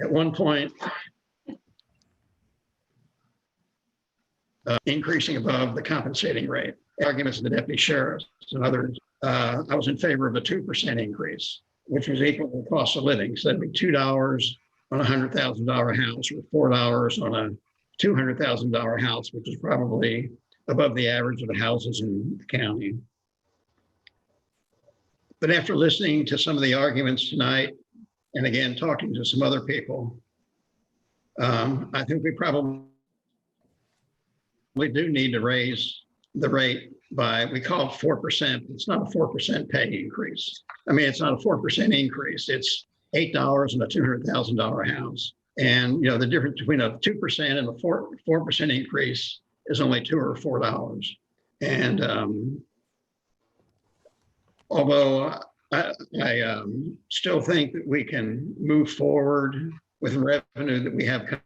At one point, increasing above the compensating rate. Arguments of the deputy sheriffs and others, I was in favor of a 2% increase, which was equal to the cost of living. So that'd be $2 on a $100,000 house or $4 on a $200,000 house, which is probably above the average of the houses in the county. But after listening to some of the arguments tonight, and again, talking to some other people, I think we probably do need to raise the rate by, we call it 4%. It's not a 4% pay increase. I mean, it's not a 4% increase. It's $8 on a $200,000 house. And, the difference between a 2% and a 4% increase is only $2 or $4. And although I still think that we can move forward with revenue that we have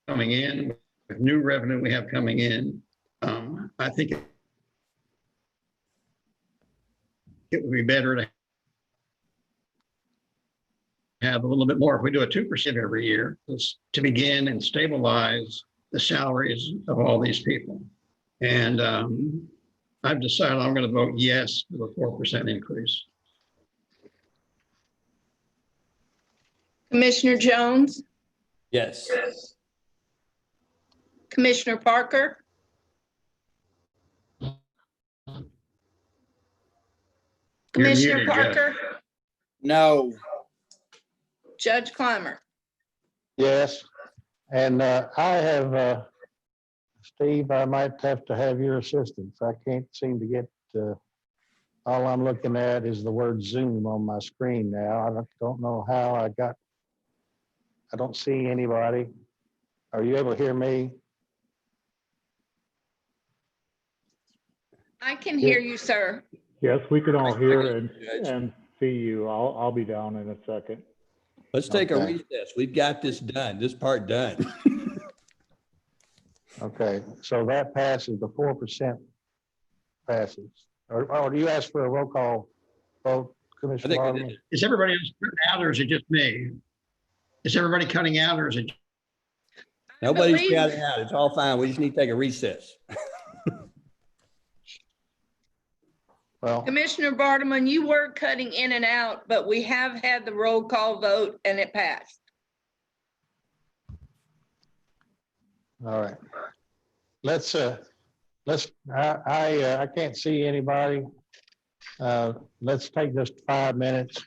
coming in, with new revenue we have coming in, I think it would be better to have a little bit more if we do a 2% every year to begin and stabilize the salaries of all these people. And I've decided I'm going to vote yes for the 4% increase. Commissioner Jones, Yes. Commissioner Parker, Commissioner muted, Judge. Parker, No. Judge Clymer. Yes. And I have, Steve, I might have to have your assistance. I can't seem to get, all I'm looking at is the word Zoom on my screen now. I don't know how I don't see anybody. Are you able to hear me? I can hear you, sir. Yes, we can all hear and see you. I'll be down in a second. Let's take a Okay. recess. We've got this done, this part done. Okay, so that passes, the 4% passes. Or do you ask for a roll call vote, I Commissioner think we Martin? did. Is everybody else cutting out or is it just me? Is everybody cutting out or is it? Nobody's believe- counting out. It's all fine. We just need to take a recess. Well, Commissioner Bartleman, you were cutting in and out, but we have had the roll call vote and it passed. all right. I can't see anybody. Let's take just 5 minutes.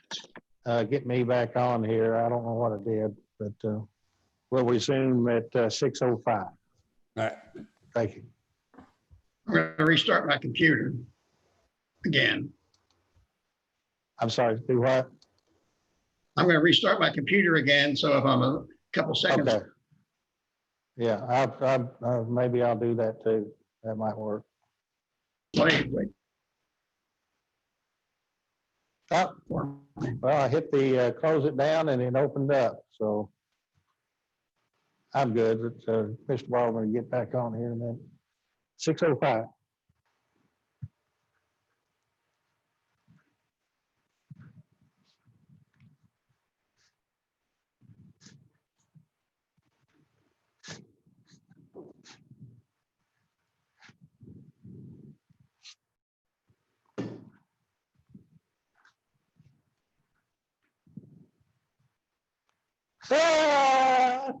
Get me back on here. I don't know what I did, but we'll resume at 6:05. All right. Thank you. I'm going to restart my computer again. I'm sorry, do what? I'm going to restart my computer again. So if I'm a couple seconds, Okay. Yeah, maybe I'll do that too. That might work. wait. Oh, well, I hit the close it down and it opened up, so I'm good. Mr. Baldwin, get back on here and then 6:05. Ah!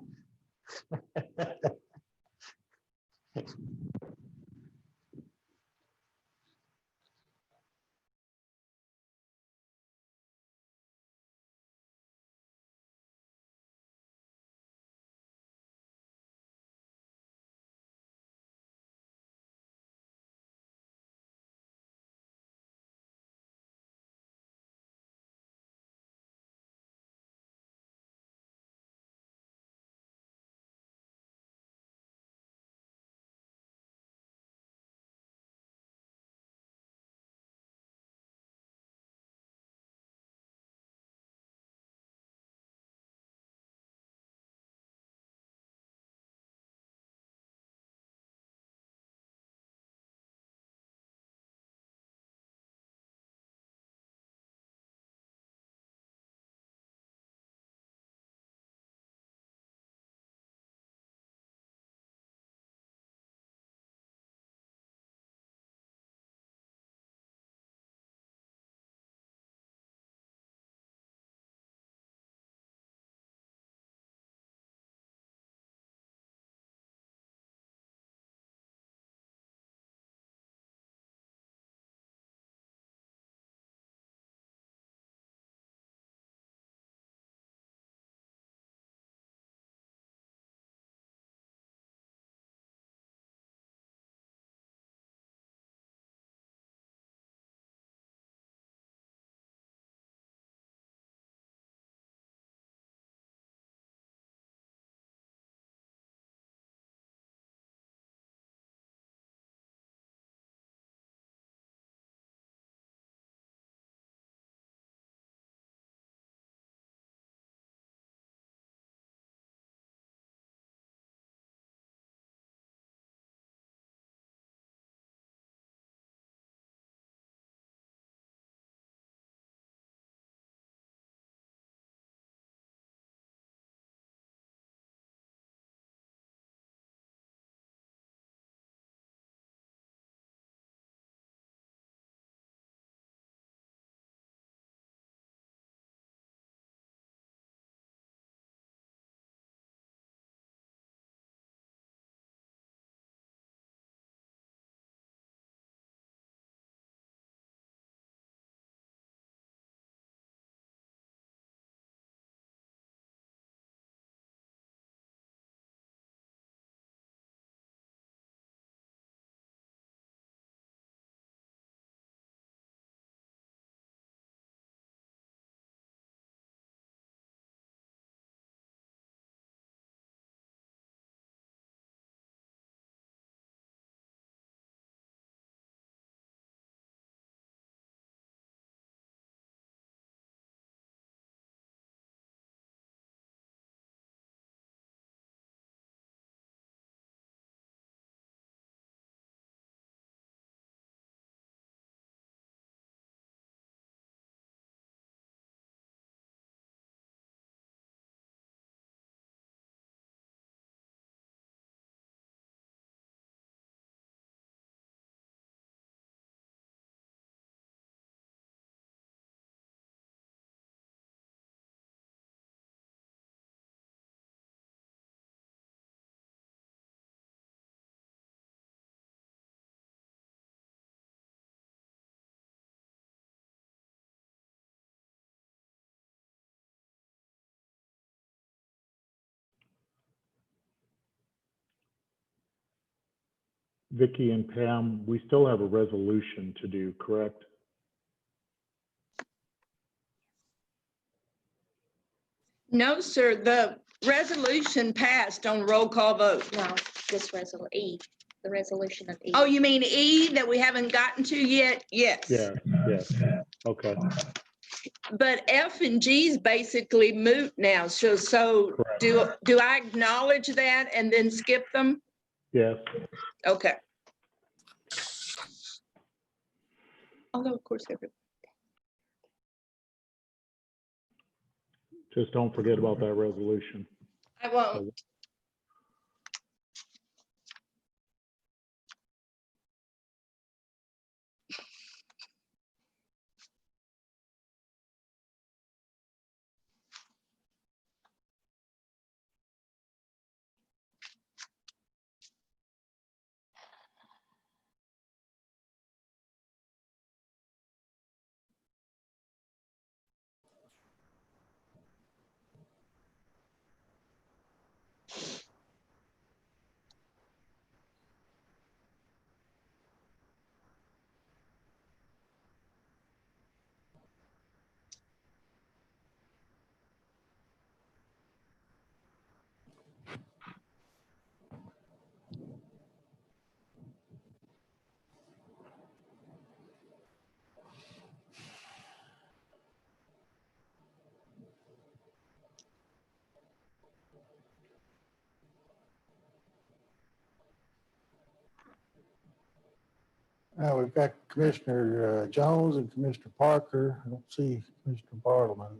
Vicky and Pam, we still have a resolution to do, correct? No, sir, the resolution passed on roll call vote. No, this resolution, the resolution of E. Oh, you mean E that we haven't gotten to yet? Yes. Yeah, yes, okay, But F and G is basically moot now. So correct, do I acknowledge that and then skip them? yes. Okay. Although, of course, Just don't forget about that resolution. I won't. We've got Commissioner Jones and Commissioner Parker. I don't see Commissioner Bartleman.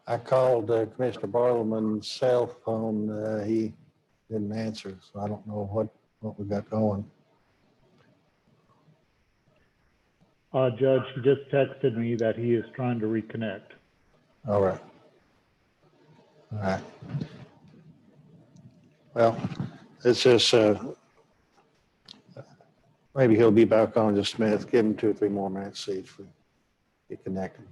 I called Commissioner Bartleman's cell phone. He didn't answer, so I don't know what we got going. Judge, he just texted me that he is trying to reconnect. All right. All right. Well, it's just, maybe he'll be back on in just a minute. Give him 2 or 3 more minutes, see if we get connected.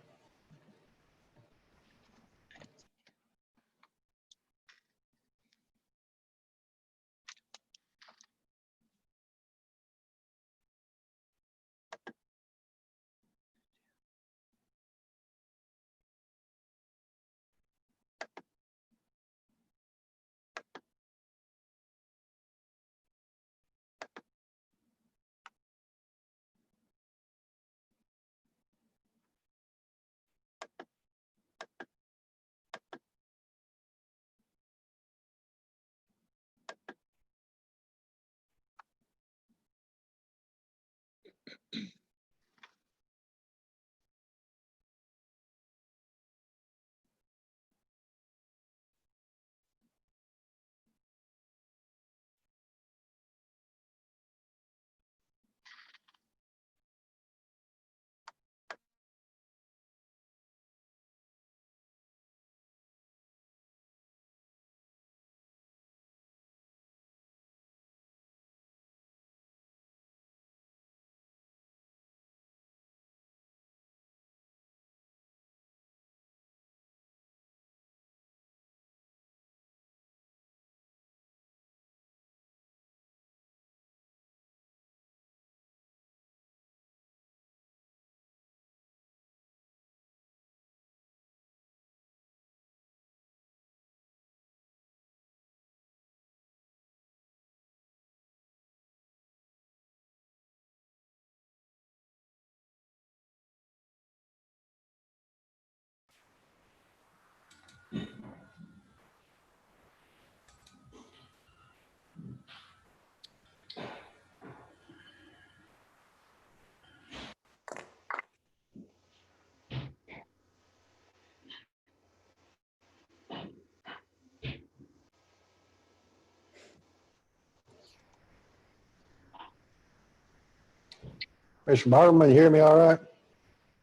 Mr. Bartleman, you hear me all right?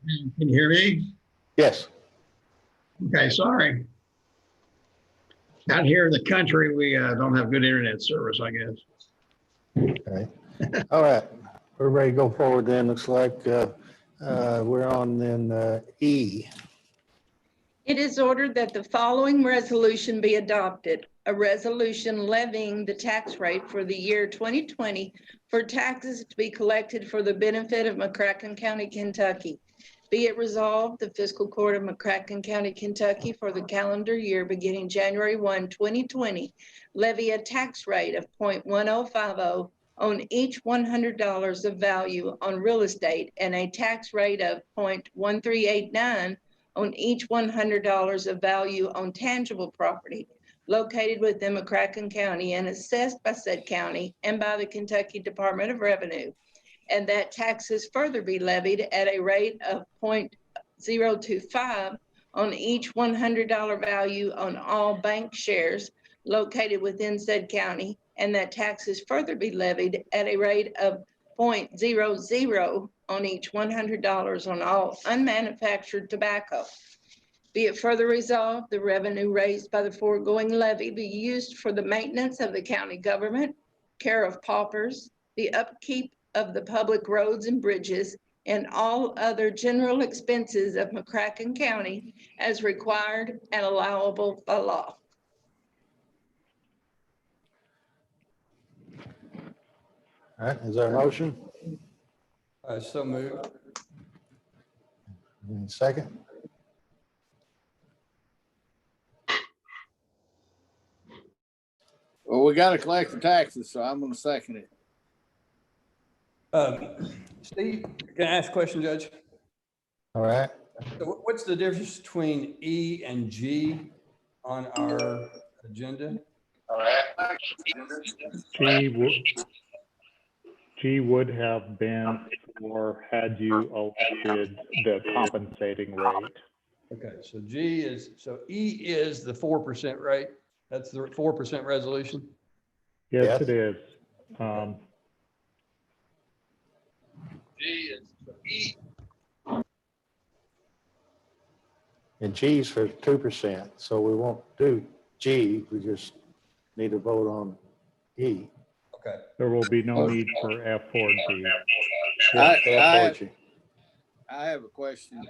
Can you hear me? Yes. Okay, sorry. Out here in the country, we don't have good internet service, I guess. Okay. All right. We're ready to go forward then. Looks like we're on then E. It is ordered that the following resolution be adopted. A resolution levying the tax rate for the year 2020 for taxes to be collected for the benefit of McCracken County, Kentucky. Be it resolved, the Fiscal Court of McCracken County, Kentucky for the calendar year beginning January 1, 2020, levy a tax rate of 0.1050 on each $100 of value on real estate and a tax rate of 0.1389 on each $100 of value on tangible property located within McCracken County and assessed by said county and by the Kentucky Department of Revenue, and that taxes further be levied at a rate of 0.025 on each $100 value on all bank shares located within said county, and that taxes further be levied at a rate of 0.00 on each $100 on all unmanufactured tobacco. Be it further resolved, the revenue raised by the foregoing levy be used for the maintenance of the county government, care of paupers, the upkeep of the public roads and bridges, and all other general expenses of McCracken County as required and allowable by law. All right. Is there a motion? So moved. Any second? Well, we gotta collect the taxes, so I'm gonna second it. Steve, can I ask a question, Judge? All right. So what's the difference between E and G on our agenda? G would have been for had you elected the compensating rate. Okay, so E is the 4% rate. That's the 4% resolution. Yes, Yes. it is. G is, so E. And G's for 2%, so we won't do G, we just need to vote on E. Okay. There will be no need for F4 and G. Yeah, I F4G. I have a question.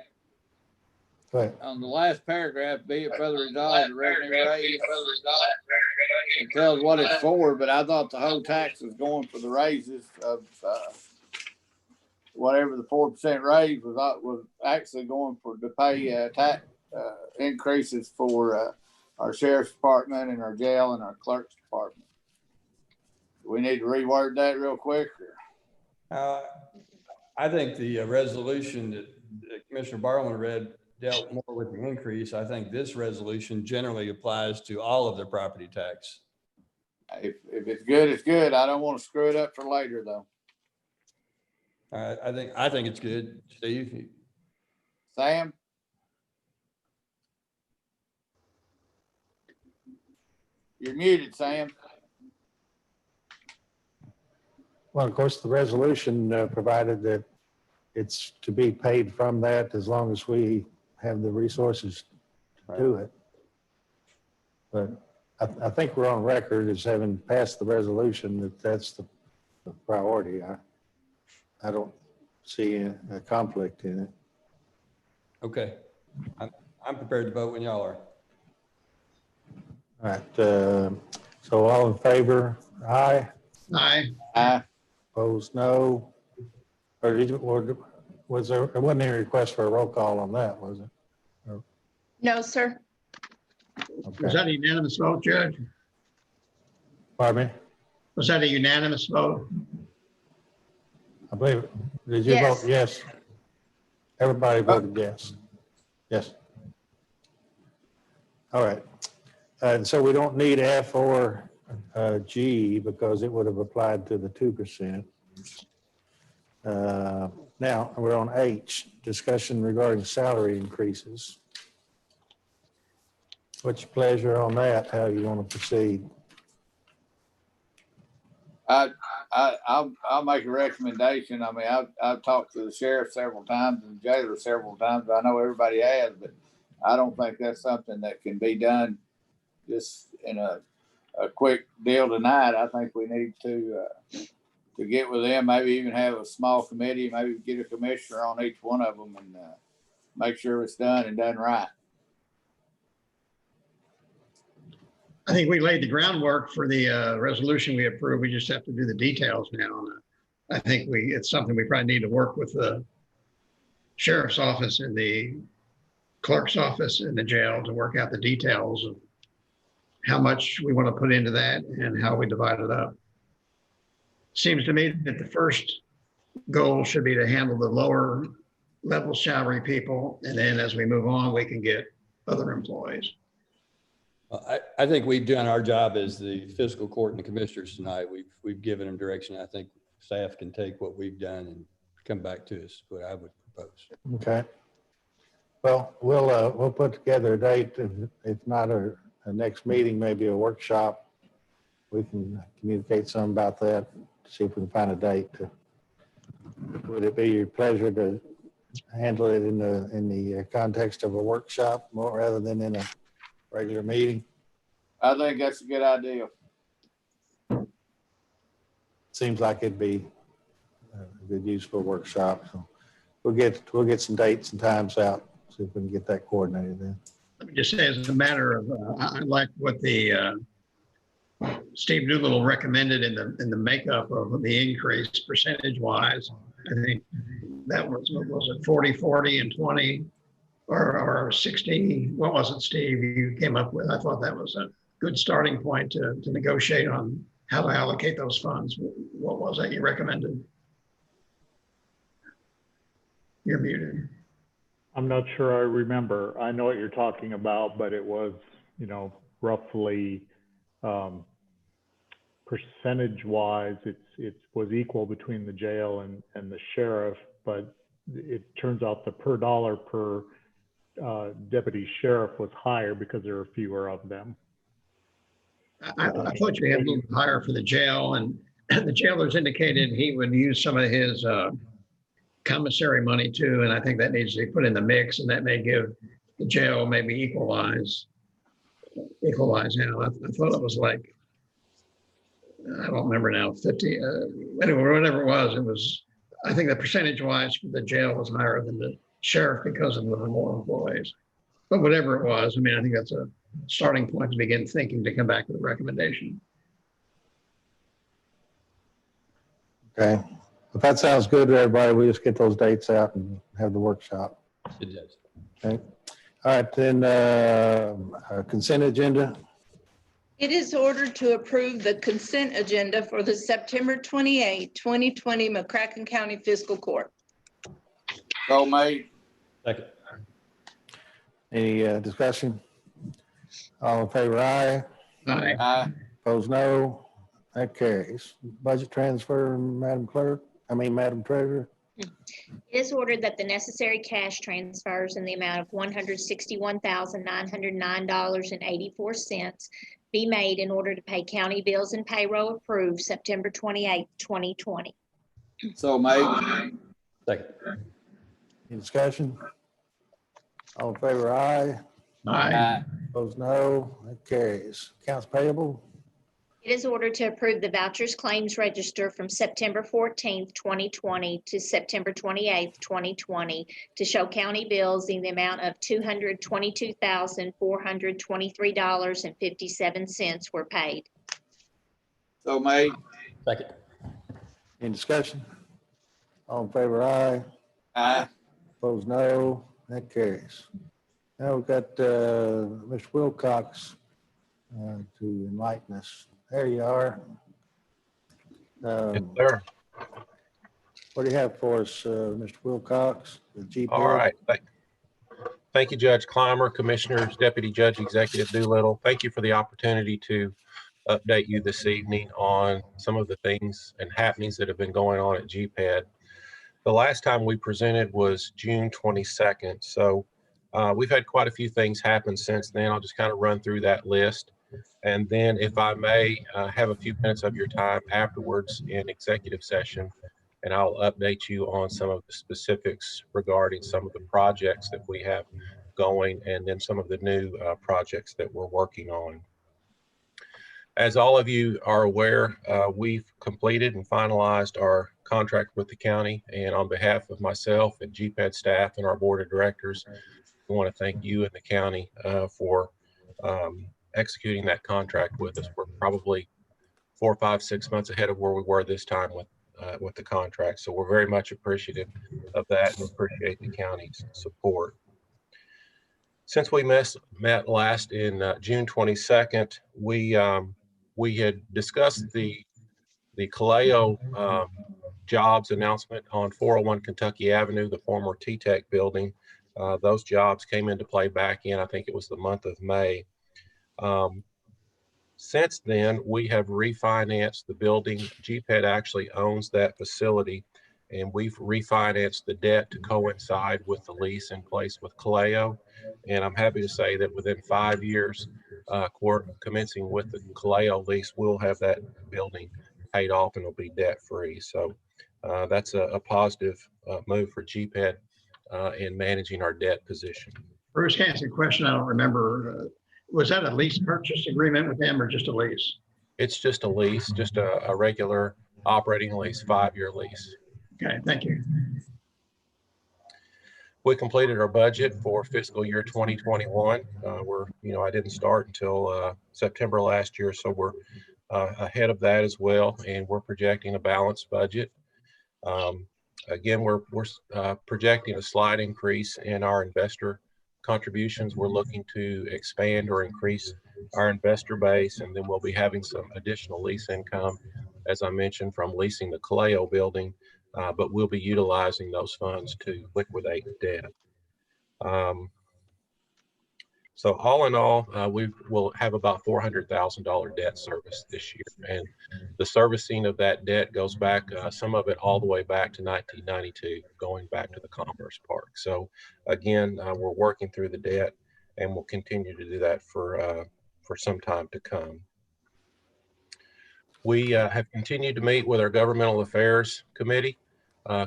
Go ahead. On the last paragraph, be it further resolved, the revenue raise, it tells what it's for, but I thought the whole tax was going for the raises of, whatever the 4% raise was actually going for to pay, tax, increases for, our sheriff's department and our jail and our clerk's department. We need to reword that real quick. I think the resolution that Commissioner Barlman read dealt more with the increase. I think this resolution generally applies to all of their property tax. If it's good, it's good. I don't want to screw it up for later though. I think it's good. Steve? Sam? You're muted, Sam. Well, of course, the resolution provided that it's to be paid from that as long as we have the resources to do it. But I think we're on record as having passed the resolution that that's the priority. I don't see a conflict in it. Okay. I'm prepared to vote when y'all are. All right, so all in favor, aye? Aye. Opposed, no? Or was there wasn't any request for a roll call on that, was it? No, sir. Okay. Was that a unanimous vote, Judge? Pardon me? Was that a unanimous vote? I believe, did you Yes. vote yes? Everybody voted yes. Yes. All right. And so we don't need F or G because it would have applied to the 2%. Now we're on H, discussion regarding salary increases. What's your pleasure on that? How you want to proceed? I'll make a recommendation. I mean, I've talked to the sheriff several times and the jailer several times. I know everybody has, but I don't think that's something that can be done just in a quick deal tonight. I think we need to get with them, maybe even have a small committee, maybe get a commissioner on each one of them and make sure it's done and done right. I think we laid the groundwork for the resolution we approved. We just have to do the details now. I think it's something we probably need to work with the sheriff's office and the clerk's office in the jail to work out the details of how much we want to put into that and how we divide it up. Seems to me that the first goal should be to handle the lower level salary people. And then as we move on, we can get other employees. I think we've done our job as the fiscal court and the commissioners tonight. We've given them direction. I think staff can take what we've done and come back to us, what I would propose. Okay. Well, we'll put together a date, and if not a next meeting, maybe a workshop. We can communicate some about that, see if we can find a date. Would it be your pleasure to handle it in the context of a workshop more rather than in a regular meeting? I think that's a good idea. Seems like it'd be a good use for a workshop. So we'll get some dates and times out, see if we can get that coordinated then. Let me just say, as a matter of, I like what the Steve Doolittle recommended in the makeup of the increase percentage wise. I think that was 40, 40, and 20, or 60. What was it, Steve? You came up with? I thought that was a good starting point to negotiate on how to allocate those funds. What was that you recommended? You're muted. I'm not sure I remember. I know what you're talking about, but it was, roughly percentage wise, it was equal between the jail and the sheriff, but it turns out the per dollar per deputy sheriff was higher because there are fewer of them. I thought you had a little higher for the jail, and the jailers indicated he would use some of his commissary money too, and I think that needs to be put in the mix, and that may give the jail maybe equalize out. I thought it was like, I don't remember now, 50, anyway, whatever it was, I think the percentage wise for the jail was higher than the sheriff because of the more employees. But whatever it was, I mean, I think that's a starting point to begin thinking to come back with a recommendation. Okay, if that sounds good to everybody, we just get those dates out and have the workshop. It does. Okay. All right, then consent agenda. It is ordered to approve the consent agenda for the September 28, 2020 McCracken County Fiscal Court. So made. Second. Any discussion? All in favor, aye. Aye. Aye. Opposed, no. That carries. Budget transfer, Madam Treasurer. It is ordered that the necessary cash transfers in the amount of $161,909.84 be made in order to pay county bills and payroll approved September 28, 2020. So made. Second. Any discussion? All in favor, aye. Aye. Opposed, no. That carries. Accounts payable. It is ordered to approve the vouchers claims register from September 14th, 2020 to September 28th, 2020 to show county bills in the amount of $222,423.57 were paid. So made. Second. Any discussion? All in favor, aye. Aye. Opposed, no. That carries. Now we've got Mr. Wilcox to enlighten us. There you are. Yes, sir. What do you have for us, Mr. Wilcox? The GPA? All right. Thank you, Judge Clymer, Commissioners, Deputy Judge Executive Doolittle. Thank you for the opportunity to update you this evening on some of the things and happenings that have been going on at GPAD. The last time we presented was June 22nd. So we've had quite a few things happen since then. I'll just kind of run through that list. And then if I may have a few minutes of your time afterwards in executive session, and I'll update you on some of the specifics regarding some of the projects that we have going and then some of the new projects that we're working on. As all of you are aware, we've completed and finalized our contract with the county, and on behalf of myself and GPAD staff and our board of directors, we want to thank you and the county for executing that contract with us. We're probably 4, 5, 6 months ahead of where we were this time with the contract. So we're very much appreciative of that and appreciate the county's support. Since we met last in June 22nd, we had discussed the Kaleo jobs announcement on 401 Kentucky Avenue, the former T-Tech building. Those jobs came into play back in, I think it was the month of May. Since then, we have refinanced the building. GPAD actually owns that facility, and we've refinanced the debt to coincide with the lease in place with Kaleo. And I'm happy to say that within 5 years, commencing with the Kaleo lease, we'll have that building paid off and it'll be debt-free. So that's a positive move for GPAD in managing our debt position. Bruce, can I ask a question? I don't remember. Was that a lease purchase agreement with them or just a lease? It's just a lease, just a regular operating lease, 5-year lease. Okay, thank you. We completed our budget for fiscal year 2021. I didn't start until September last year, so we're ahead of that as well, and we're projecting a balanced budget. Again, we're projecting a slight increase in our investor contributions. We're looking to expand or increase our investor base, and then we'll be having some additional lease income, as I mentioned, from leasing the Kaleo building, but we'll be utilizing those funds to liquidate debt. So all in all, we will have about $400,000 debt service this year. And the servicing of that debt goes back, some of it all the way back to 1992, going back to the Commerce Park. So again, we're working through the debt and we'll continue to do that for some time to come. We have continued to meet with our Governmental Affairs Committee,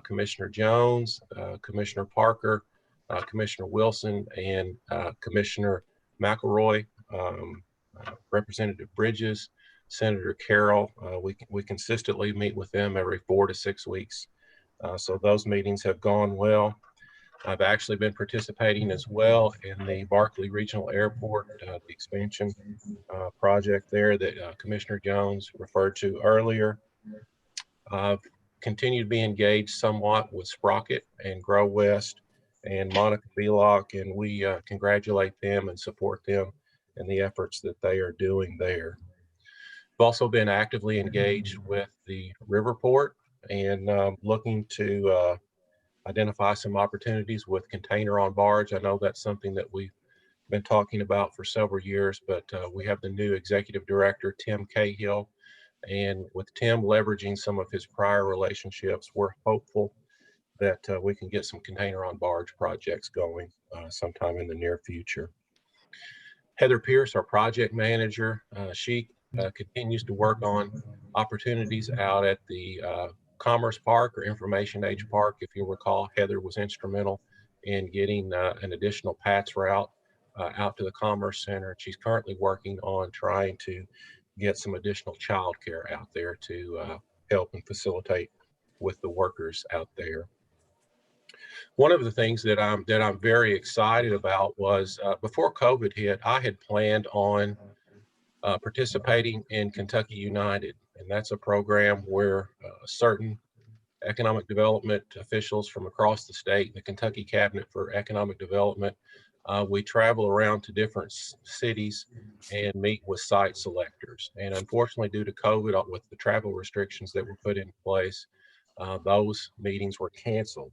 Commissioner Jones, Commissioner Parker, Commissioner Wilson, and Commissioner McElroy, Representative Bridges, Senator Carroll. We consistently meet with them every 4 to 6 weeks. So those meetings have gone well. I've actually been participating as well in the Barkley Regional Airport, the expansion project there that Commissioner Jones referred to earlier. I've continued to be engaged somewhat with Sprocket and Grow West and Monica Belock, and we congratulate them and support them in the efforts that they are doing there. We've also been actively engaged with the Riverport and looking to identify some opportunities with container on barge. I know that's something that we've been talking about for several years, but we have the new executive director, Tim Cahill, and with Tim leveraging some of his prior relationships, we're hopeful that we can get some container on barge projects going sometime in the near future. Heather Pierce, our project manager, she continues to work on opportunities out at the Commerce Park or Information Age Park. If you recall, Heather was instrumental in getting an additional PATS route out to the Commerce Center. She's currently working on trying to get some additional childcare out there to help and facilitate with the workers out there. One of the things that I'm very excited about was before COVID hit, I had planned on participating in Kentucky United, and that's a program where certain economic development officials from across the state, the Kentucky Cabinet for Economic Development, we travel around to different cities and meet with site selectors. And unfortunately, due to COVID, with the travel restrictions that were put in place, those meetings were canceled.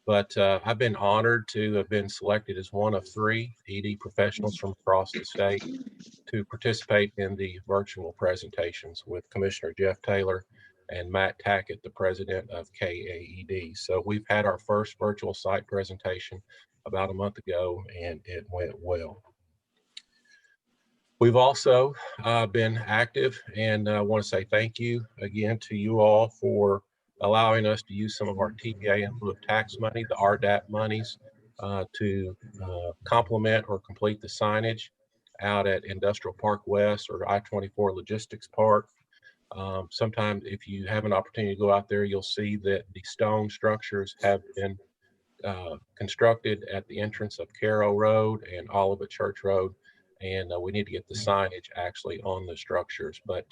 But I've been honored to have been selected as one of 3 ED professionals from across the state to participate in the virtual presentations with Commissioner Jeff Taylor and Matt Tackett, the president of KAED. So we've had our first virtual site presentation about a month ago, and it went well. We've also been active, and I want to say thank you again to you all for allowing us to use some of our TVA in lieu of tax money, the RDAP monies, to complement or complete the signage out at Industrial Park West or I-24 Logistics Park. Sometimes if you have an opportunity to go out there, you'll see that the stone structures have been constructed at the entrance of Caro Road and Olivet Church Road. And we need to get the signage actually on the structures, but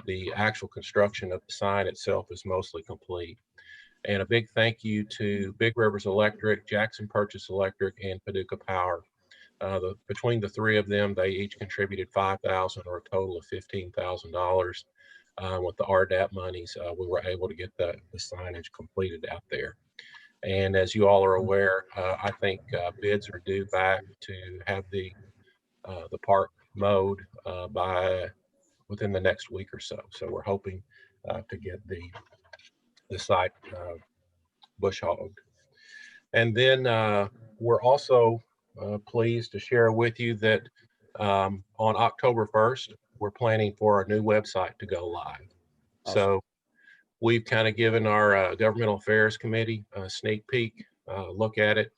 the actual construction of the sign itself is mostly complete. And a big thank you to Big Rivers Electric, Jackson Purchase Electric, and Paducah Power. Between the 3 of them, they each contributed $5,000 or a total of $15,000. With the RDAP monies, we were able to get the signage completed out there. And as you all are aware, I think bids are due back to have the park mowed by within the next week or so. So we're hoping to get the site bush hogged. And then we're also pleased to share with you that on October 1st, we're planning for our new website to go live. Awesome. So we've kind of given our Governmental Affairs Committee a sneak peek look at it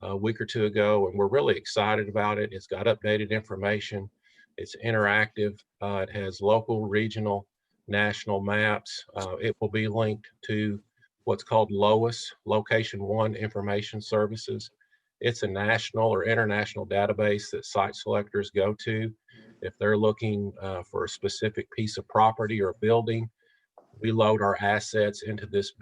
a week or 2 ago, and we're really excited about it. It's got updated information. It's interactive. It has local, regional, national maps. It will be linked to what's called LOIS, Location One Information Services. It's a national or international database that site selectors go to if they're looking for a specific piece of property or building. We load our assets into this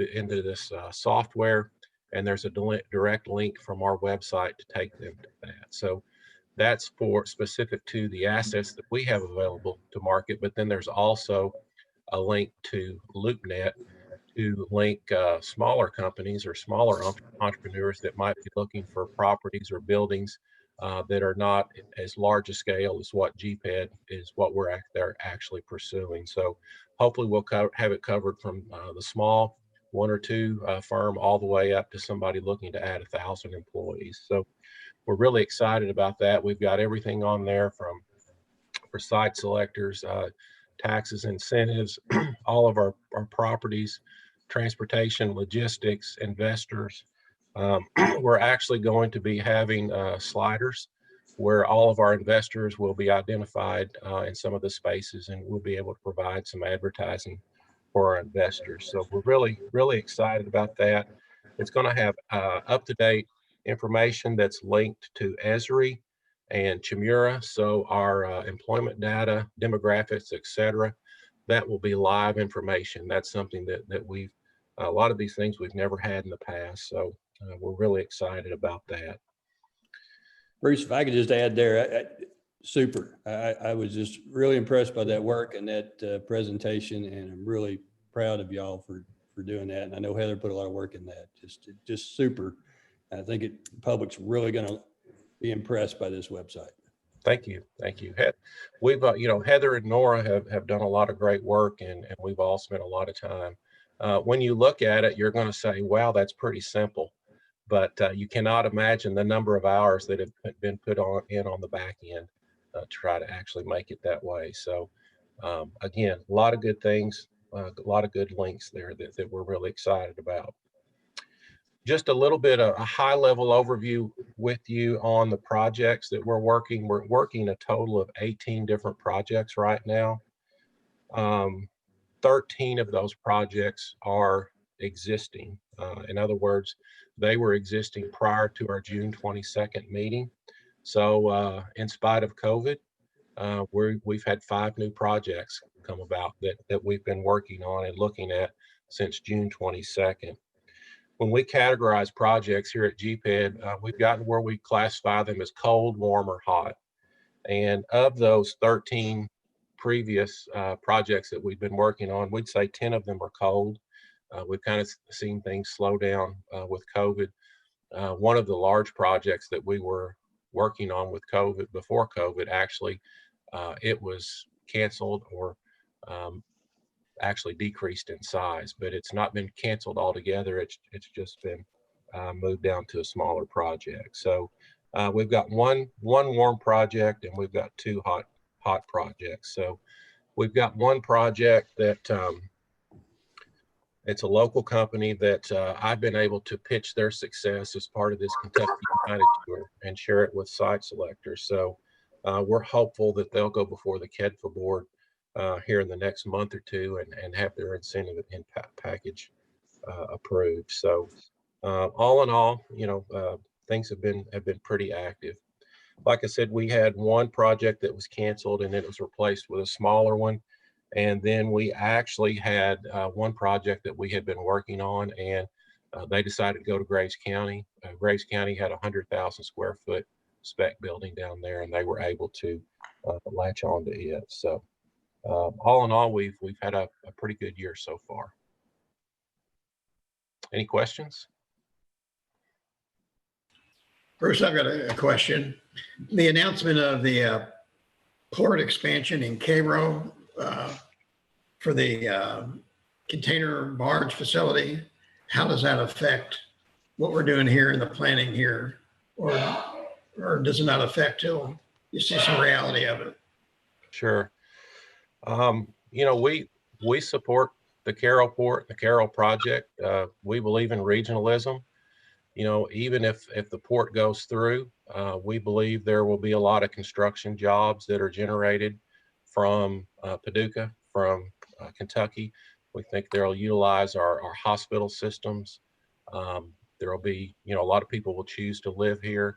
software, and there's a direct link from our website to take them to that. So that's for specific to the assets that we have available to market, but then there's also a link to LoopNet to link smaller companies or smaller entrepreneurs that might be looking for properties or buildings that are not as large a scale as what GPED is what they're actually pursuing. So hopefully we'll have it covered from the small 1 or 2 firm all the way up to somebody looking to add 1,000 employees. So we're really excited about that. We've got everything on there for site selectors, taxes, incentives, all of our properties, transportation, logistics, investors. We're actually going to be having sliders where all of our investors will be identified in some of the spaces, and we'll be able to provide some advertising for our investors. So we're really, really excited about that. It's going to have up-to-date information that's linked to Esri and Chimura. So our employment data, demographics, et cetera, that will be live information. That's something that a lot of these things we've never had in the past. So we're really excited about that. Bruce, if I could just add there, super. I was just really impressed by that work and that presentation, and I'm really proud of y'all for doing that. And I know Heather put a lot of work in that. Just super. I think the public's really going to be impressed by this website. Thank you. Thank you. We've, Heather and Nora have done a lot of great work, and we've all spent a lot of time. When you look at it, you're going to say, wow, that's pretty simple. But you cannot imagine the number of hours that have been put on the back end to try to actually make it that way. So again, a lot of good things, a lot of good links there that we're really excited about. Just a little bit of a high level overview with you on the projects that we're working. We're working a total of 18 different projects right now. 13 of those projects are existing. In other words, they were existing prior to our June 22nd meeting. So in spite of COVID, we've had 5 new projects come about that we've been working on and looking at since June 22nd. When we categorize projects here at GPED, we've gotten where we classify them as cold, warm, or hot. And of those 13 previous projects that we've been working on, we'd say 10 of them are cold. We've kind of seen things slow down with COVID. One of the large projects that we were working on with COVID, before COVID, actually, it was canceled or actually decreased in size, but it's not been canceled altogether. It's just been moved down to a smaller project. So we've got one warm project, and we've got 2 hot projects. So we've got one project that it's a local company that I've been able to pitch their success as part of this Kentucky United Tour and share it with site selectors. So we're hopeful that they'll go before the KEDFA board here in the next month or 2 and have their incentive impact package approved. So all in all, things have been pretty active. Like I said, we had one project that was canceled and it was replaced with a smaller one. And then we actually had one project that we had been working on, and they decided to go to Graves County. Graves County had a 100,000 square foot spec building down there, and they were able to latch on to it. So all in all, we've had a pretty good year so far. Any questions? Bruce, I've got a question. The announcement of the port expansion in Cairo for the container barge facility, how does that affect what we're doing here in the planning here? Or does it not affect till you see some reality of it? Sure. We support the Cairo port, the Cairo project. We believe in regionalism. Even if the port goes through, we believe there will be a lot of construction jobs that are generated from Paducah, from Kentucky. We think they'll utilize our hospital systems. There will be, a lot of people will choose to live here.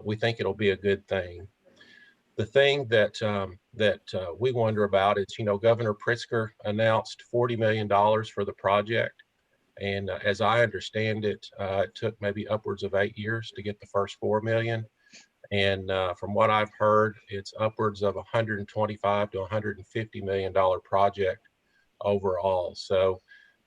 We think it'll be a good thing. The thing that we wonder about is, Governor Pritzker announced $40 million for the project. And as I understand it, it took maybe upwards of 8 years to get the first $4 million. And from what I've heard, it's upwards of $125 to $150 million project overall. So,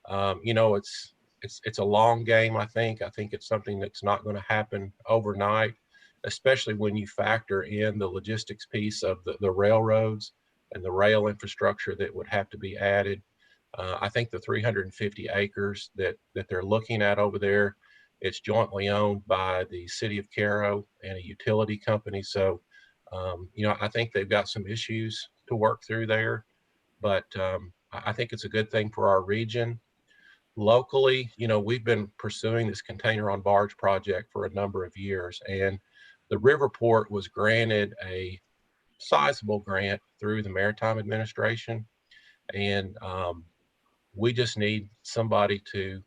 it's a long game. I think it's something that's not going to happen overnight. especially when you factor in the logistics piece of the railroads and the rail infrastructure that would have to be added. I think the 350 acres that they're looking at over there, it's jointly owned by the city of Cairo and a utility company. So, I think they've got some issues to work through there, but I think it's a good thing for our region. Locally, we've been pursuing this container on barge project for a number of years, and the Riverport was granted a sizable grant through the Maritime Administration. And we just need somebody to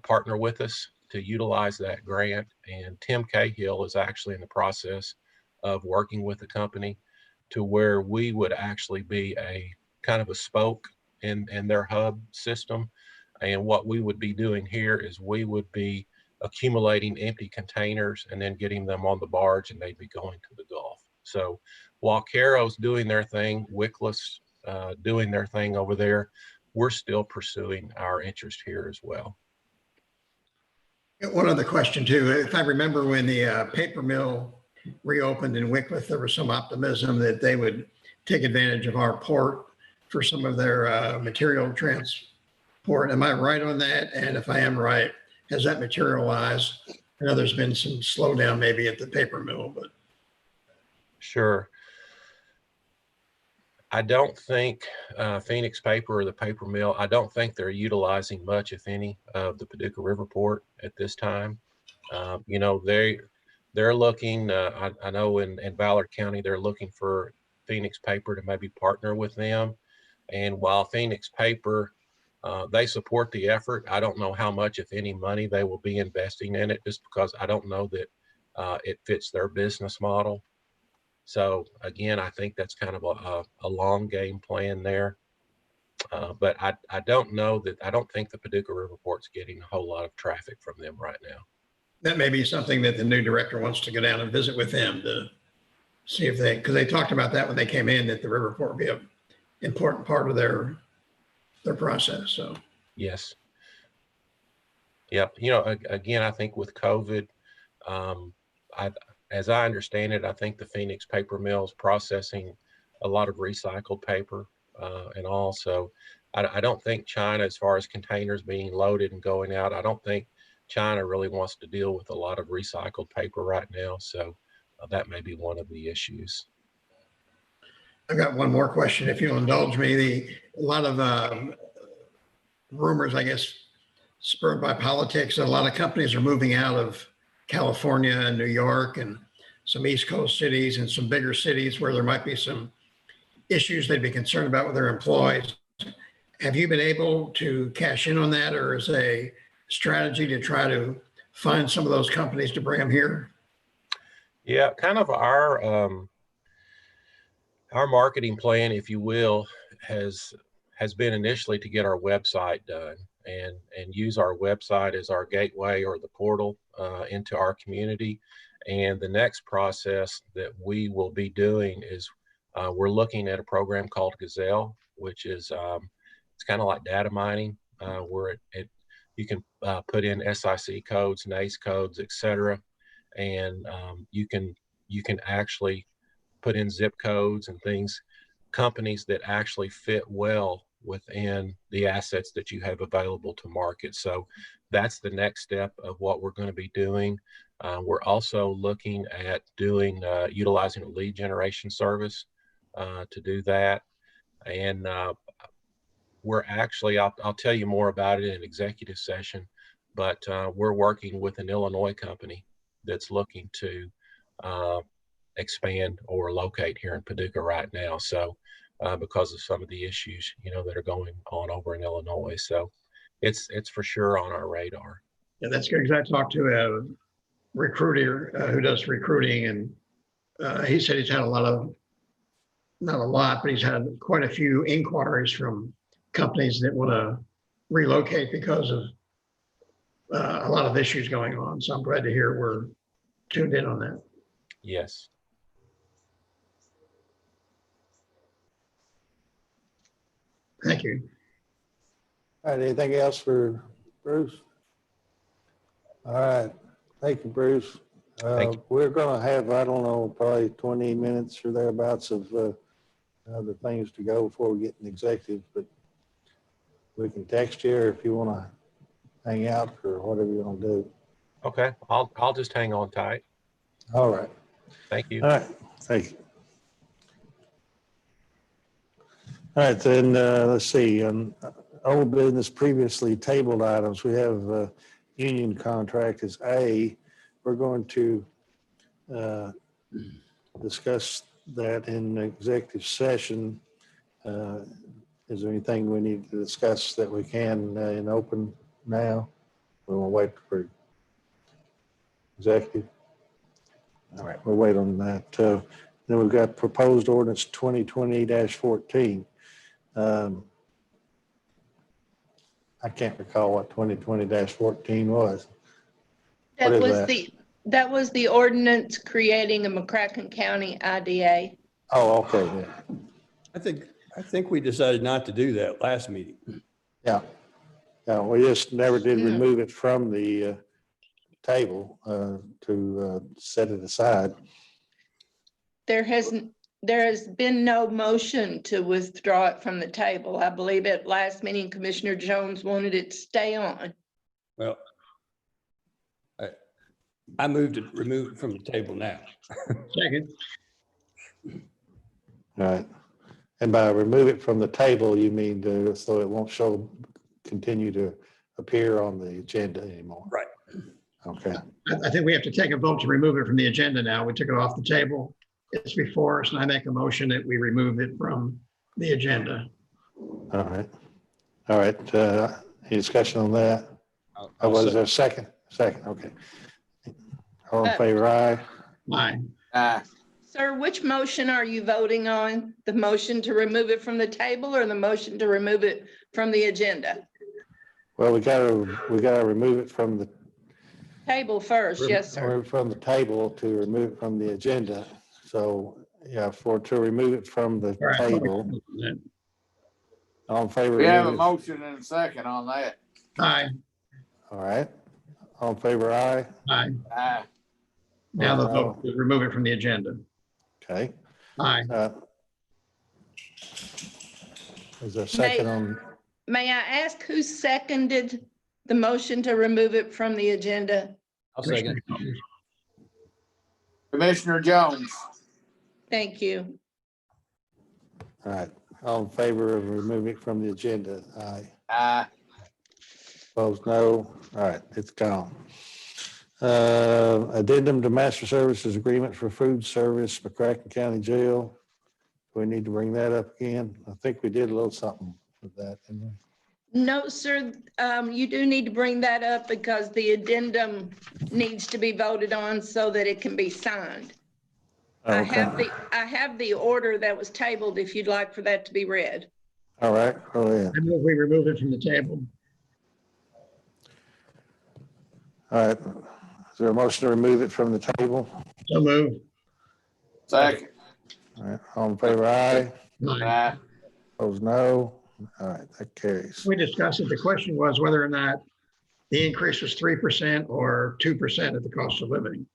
partner with us to utilize that grant. And Tim Cahill is actually in the process of working with the company to where we would actually be a kind of a spoke in their hub system. And what we would be doing here is we would be accumulating empty containers and then getting them on the barge, and they'd be going to the Gulf. So while Cairo's doing their thing, Wickless doing their thing over there, we're still pursuing our interest here as well. One other question too. If I remember when the paper mill reopened in Wickliffe, there was some optimism that they would take advantage of our port for some of their material transport. Am I right on that? And if I am right, has that materialized? I know there's been some slowdown maybe at the paper mill, but. Sure. I don't think Phoenix Paper or the paper mill, I don't think they're utilizing much, if any, of the Paducah Riverport at this time. They're looking, I know in Ballard County, they're looking for Phoenix Paper to maybe partner with them. And while Phoenix Paper, they support the effort, I don't know how much, if any, money they will be investing in it, just because I don't know that it fits their business model. So again, I think that's kind of a long game plan there. But I don't know that, I don't think the Paducah Riverport's getting a whole lot of traffic from them right now. That may be something that the new director wants to go down and visit with them to see if because they talked about that when they came in, that the Riverport would be an important part of their process. So. Yes. Yep. Again, I think with COVID, as I understand it, I think the Phoenix paper mill is processing a lot of recycled paper and also I don't think China, as far as containers being loaded and going out, I don't think China really wants to deal with a lot of recycled paper right now. So that may be one of the issues. I've got one more question, if you'll indulge me. A lot of rumors, I guess, spurred by politics, that a lot of companies are moving out of California and New York and some East Coast cities and some bigger cities where there might be some issues they'd be concerned about with their employees. Have you been able to cash in on that, or is a strategy to try to find some of those companies to bring them here? Yeah, kind of our marketing plan, if you will, has been initially to get our website done and use our website as our gateway or the portal into our community. And the next process that we will be doing is we're looking at a program called Gazelle, which is it's kind of like data mining, where you can put in SIC codes, NACE codes, etc., and you can actually put in zip codes and things, companies that actually fit well within the assets that you have available to market. So that's the next step of what we're going to be doing. We're also looking at doing utilizing a lead generation service to do that. And we're actually, I'll tell you more about it in an executive session, but we're working with an Illinois company that's looking to expand or locate here in Paducah right now. So because of some of the issues, that are going on over in Illinois. So it's for sure on our radar. Yeah, that's good, because I talked to a recruiter who does recruiting, and he said he's had not a lot, but he's had quite a few inquiries from companies that want to relocate because of a lot of issues going on. So I'm glad to hear we're tuned in on that. Yes. Thank you. All right, anything else for Bruce? All right, thank you, Bruce. Thank you. We're gonna have, I don't know, probably 20 minutes or thereabouts of other things to go before we get an executive, but we can text you if you wanna hang out or whatever you wanna do. Okay, I'll just hang on tight. All right. Thank you. All right, thank you. All right, then, let's see, old business previously tabled items, we have union contract is A. We're going to discuss that in executive session. Is there anything we need to discuss that we can in open now? We will wait for executive. All right, we'll wait on that. Then we've got proposed ordinance 2020-14. I can't recall what 2020-14 was. What is That was the ordinance creating a McCracken County IDA. Oh, okay, yeah. I think we decided not to do that last meeting. Yeah, we just never did remove it from the table to set it aside. There has been no motion to withdraw it from the table. I believe at last meeting, Commissioner Jones wanted it to stay on. Well, I moved to remove it from the table now. Second. All right. And by remove it from the table, you mean so it won't continue to appear on the agenda anymore? Right. Okay. I think we have to take a vote to remove it from the agenda now. We took it off the table. It's before us, and I make a motion that we remove it from the agenda. All right. All right. Any discussion on that? Was there a second? Second, okay. All in favor, aye? Aye. Sir, which motion are you voting on? The motion to remove it from the table or the motion to remove it from the agenda? Well, we gotta remove it from the Table first, yes, sir. from the table to remove it from the agenda. So, yeah, to remove it from the table. All in favor? We have a motion and a second on that. Aye. All right. All in favor, aye? Aye. Aye. Now the vote to remove it from the agenda. Okay. Aye. Is there a second on? May I ask who seconded the motion to remove it from the agenda? I'll second. Commissioner Jones. Thank you. All right. All in favor of removing it from the agenda? Aye. Aye. Opposed, no. All right, it's gone. Addendum to Master Services Agreement for Food Service, McCracken County Jail. Do we need to bring that up again? I think we did a little something with that, didn't we? No, sir, you do need to bring that up because the addendum needs to be voted on so that it can be signed. Okay. I have the order that was tabled if you'd like for that to be read. All right, go ahead. I move we remove it from the table. All right. Is there a motion to remove it from the table? So moved. Second. All right, all in favor, aye? Aye. Aye. Opposed, no. All right, that carries. We discussed it. The question was whether or not the increase was 3% or 2% of the cost of living.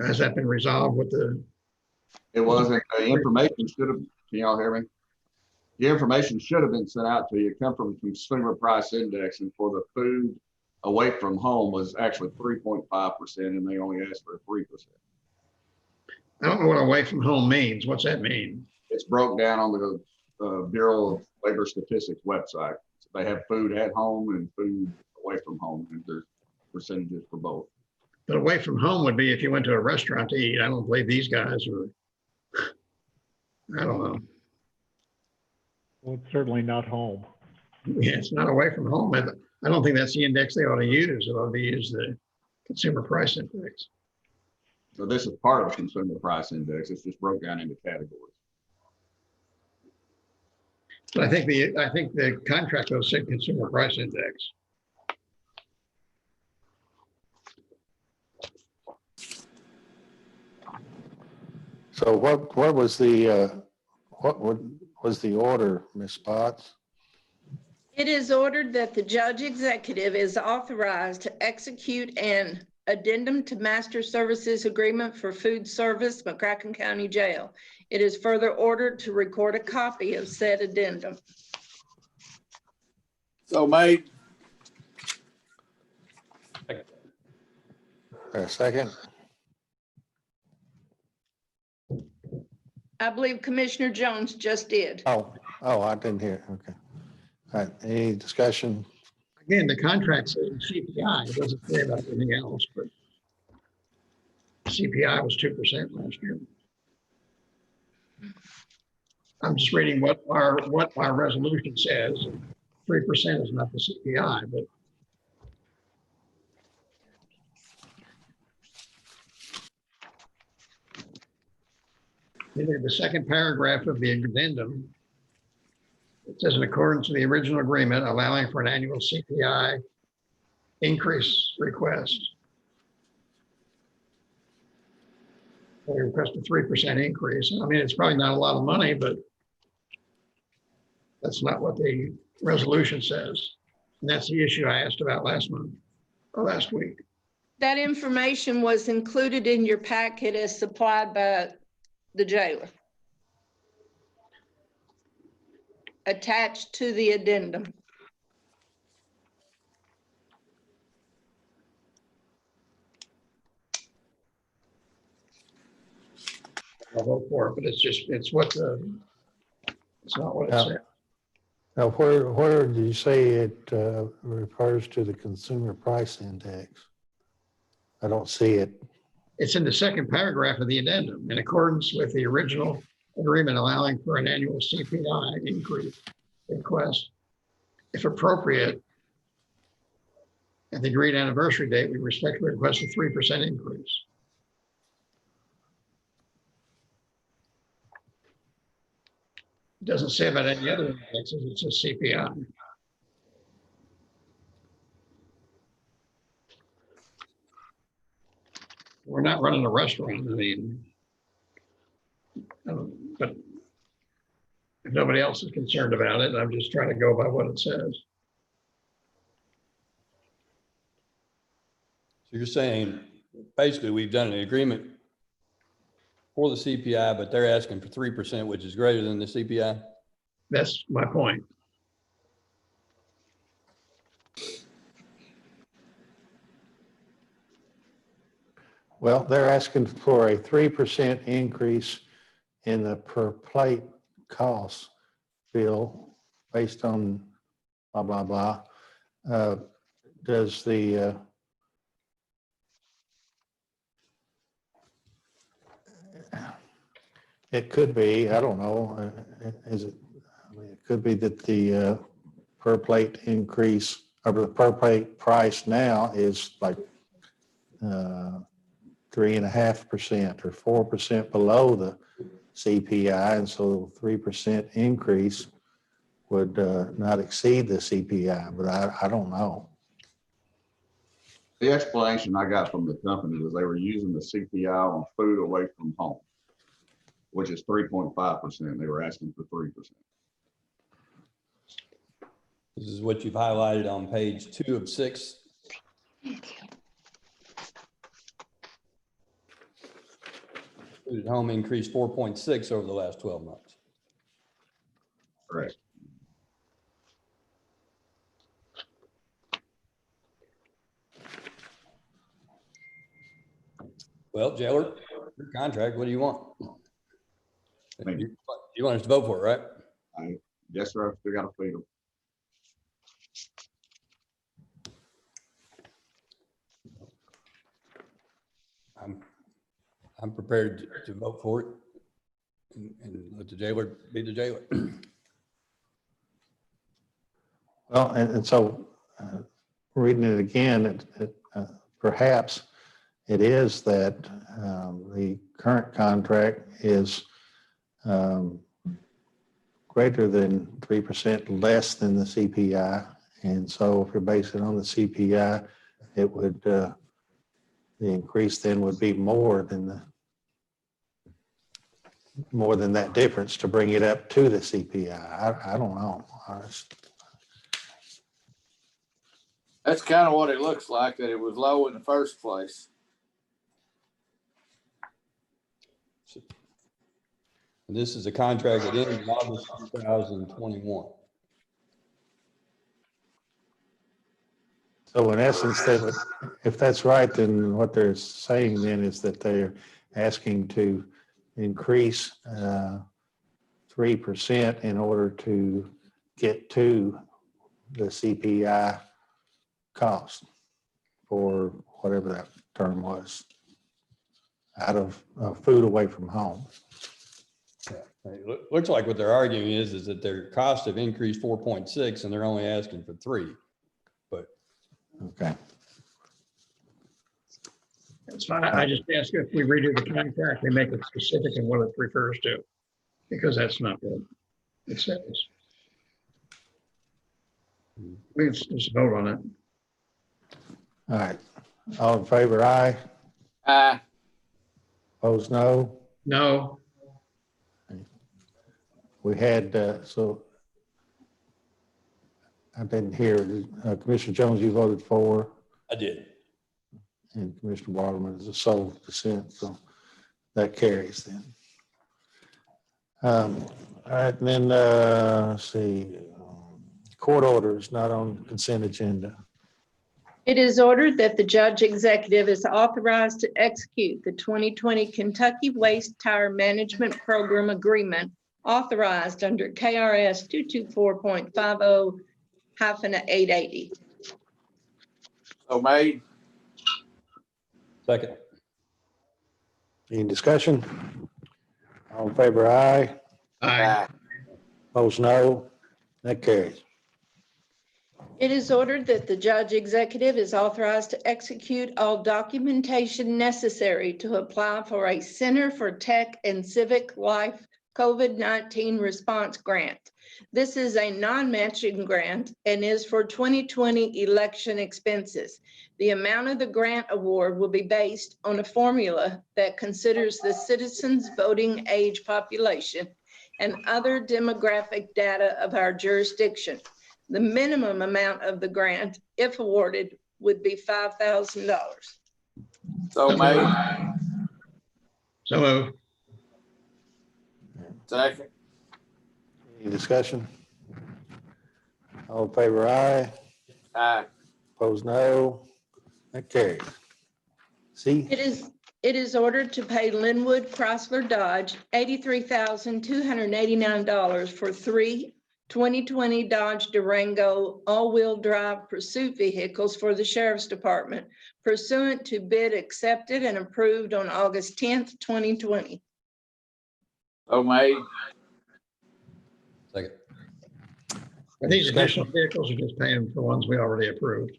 Has that been resolved with the? It wasn't. The information should have, can y'all hear me? The information should have been sent out to you. It come from Consumer Price Index, and for the food away from home was actually 3.5%, and they only asked for 3%. I don't know what away from home means. What's that mean? It's broke down on the Bureau of Labor Statistics website. So they have food at home and food away from home, and there's percentages for both. But away from home would be if you went to a restaurant to eat. I don't believe these guys are. I don't know. Well, it's certainly not home. Yeah, it's not away from home. I don't think that's the index they ought to use. It ought to be used the Consumer Price Index. So this is part of the Consumer Price Index. It's just broke down into categories. But I think the contract though said Consumer Price Index. So what was the order, Ms. Potts? It is ordered that the judge executive is authorized to execute and Addendum to Master Services Agreement for Food Service, McCracken County Jail. It is further ordered to record a copy of said addendum. So made. A second? I believe Commissioner Jones just did. Oh, I didn't hear. Okay. All right, any discussion? Again, the contract says CPI. It doesn't say about anything else, but CPI was 2% last year. I'm just reading what our resolution says. 3% is not the CPI, but in the second paragraph of the addendum, it says in accordance with the original agreement, allowing for an annual CPI increase request. They request a 3% increase. I mean, it's probably not a lot of money, but that's not what the resolution says. And that's the issue I asked about last month or last week. That information was included in your packet as supplied by the jailer. Attached to the addendum. I'll vote for it, but it's not what it Yeah. said. Now, where did you say it refers to the consumer price index? I don't see it. It's in the second paragraph of the addendum, in accordance with the original agreement allowing for an annual CPI increase request. If appropriate, at the agreed anniversary date, we respectfully request a 3% increase. It doesn't say about any other indexes, it says CPI. We're not running a restaurant, I mean, but if nobody else is concerned about it, I'm just trying to go by what it says. So you're saying, basically, we've done an agreement for the CPI, but they're asking for 3%, which is greater than the CPI? That's my point. Well, they're asking for a 3% increase in the per plate cost bill based on blah, blah, blah. Does the it could be, I don't know, is it, I mean, it could be that the per plate increase or the per plate price now is like 3.5% or 4% below the CPI, and so 3% increase would not exceed the CPI, but I don't know. The explanation I got from the company was they were using the CPI on food away from home, which is 3.5%. They were asking for 3%. This is what you've highlighted on page 2 of 6. Food at home increased 4.6 over the last 12 months. Correct. Well, jailer, your contract, what do you want? Thank you. You want us to vote for it, right? Yes, sir. I've still got to feed them. I'm prepared to vote for it and let the jailer be the jailer. Well, and so reading it again, perhaps it is that the current contract is greater than 3% less than the CPI. And so if you're basing it on the CPI, it would, the increase then would be more than that difference to bring it up to the CPI. I don't know. That's kind of what it looks like, that it was low in the first place. And this is a contract that ended in August 2021. So in essence, if that's right, then what they're saying then is that they're asking to increase 3% in order to get to the CPI cost for whatever that term was, out of food away from home. Looks like what they're arguing is that their costs have increased 4.6 and they're only asking for 3. But Okay. That's fine. I just ask if we redo the contract, we make it specific in what it refers to, because that's not what it says. Let's vote on it. All right. All in favor, aye. Aye. Opposed, no. No, We had, so I didn't hear, Commissioner Jones, you voted for, I did. and Commissioner Waterman is a sole dissent, so that carries then. All right, and then, let's see, court orders not on consent agenda. It is ordered that the judge executive is authorized to execute the 2020 Kentucky Waste Tire Management Program Agreement authorized under KRS 224.50-880. So made. Second. Any discussion? All in favor, aye. aye. Opposed, no. That carries. It is ordered that the judge executive is authorized to execute all documentation necessary to apply for a Center for Tech and Civic Life COVID-19 Response Grant. This is a non-matching grant and is for 2020 election expenses. The amount of the grant award will be based on a formula that considers the citizens' voting age population and other demographic data of our jurisdiction. The minimum amount of the grant, if awarded, would be $5,000. So made. So moved. Second. Any discussion? All in favor, aye. Aye. Opposed, no. That carries. See? It is ordered to pay Linwood Chrysler Dodge $83,289 for 3 2020 Dodge Durango all-wheel drive pursuit vehicles for the Sheriff's Department pursuant to bid accepted and approved on August 10th, 2020. So made. Second. Are these additional vehicles or just paying for ones we already approved?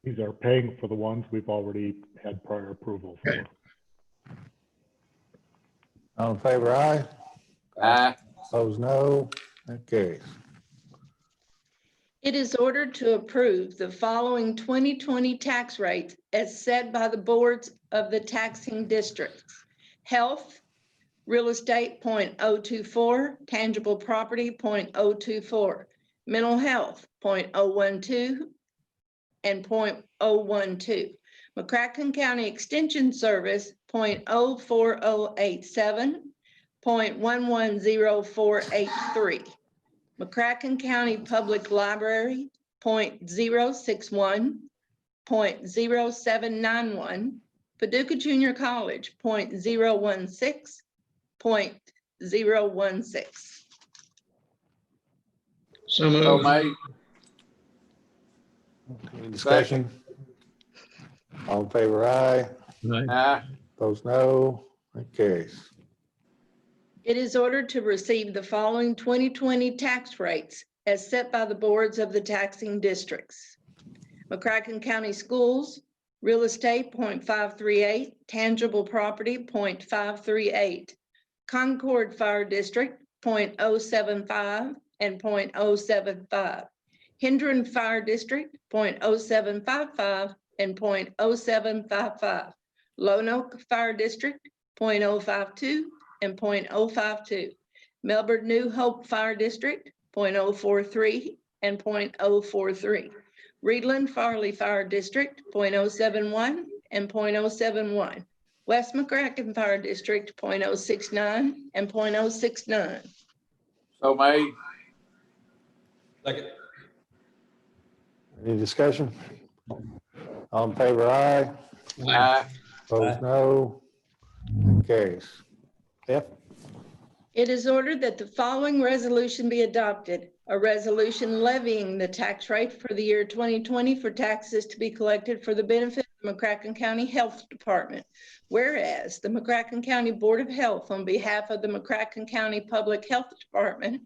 These are paying for the ones we've already had prior approval for. Okay. All in favor, aye. Aye. Opposed, no. That carries. It is ordered to approve the following 2020 tax rates as set by the boards of the taxing districts. Health, real estate 0.024, tangible property 0.024, mental health 0.012, and 0.012. McCracken County Extension Service 0.04087, 0.110483. McCracken County Public Library 0.061, 0.0791. Paducah Junior College 0.016, 0.016. So So moved. made. Any discussion? All in favor, aye. Aye. Aye. Opposed, no. That carries. It is ordered to receive the following 2020 tax rates as set by the boards of the taxing districts. McCracken County Schools, real estate 0.538, tangible property 0.538. Concord Fire District 0.075 and 0.075. Hendron Fire District 0.0755 and 0.0755. Lone Oak Fire District 0.052 and 0.052. Melbourne New Hope Fire District 0.043 and 0.043. Reedland Farley Fire District, 0.071 and 0.071. West McCracken Fire District, 0.069 and 0.069. So made. Second. Any discussion? All in favor, aye. Aye. Opposed, no. That carries. F, It is ordered that the following resolution be adopted. A resolution levying the tax rate for the year 2020 for taxes to be collected for the benefit of the McCracken County Health Department. Whereas the McCracken County Board of Health, on behalf of the McCracken County Public Health Department,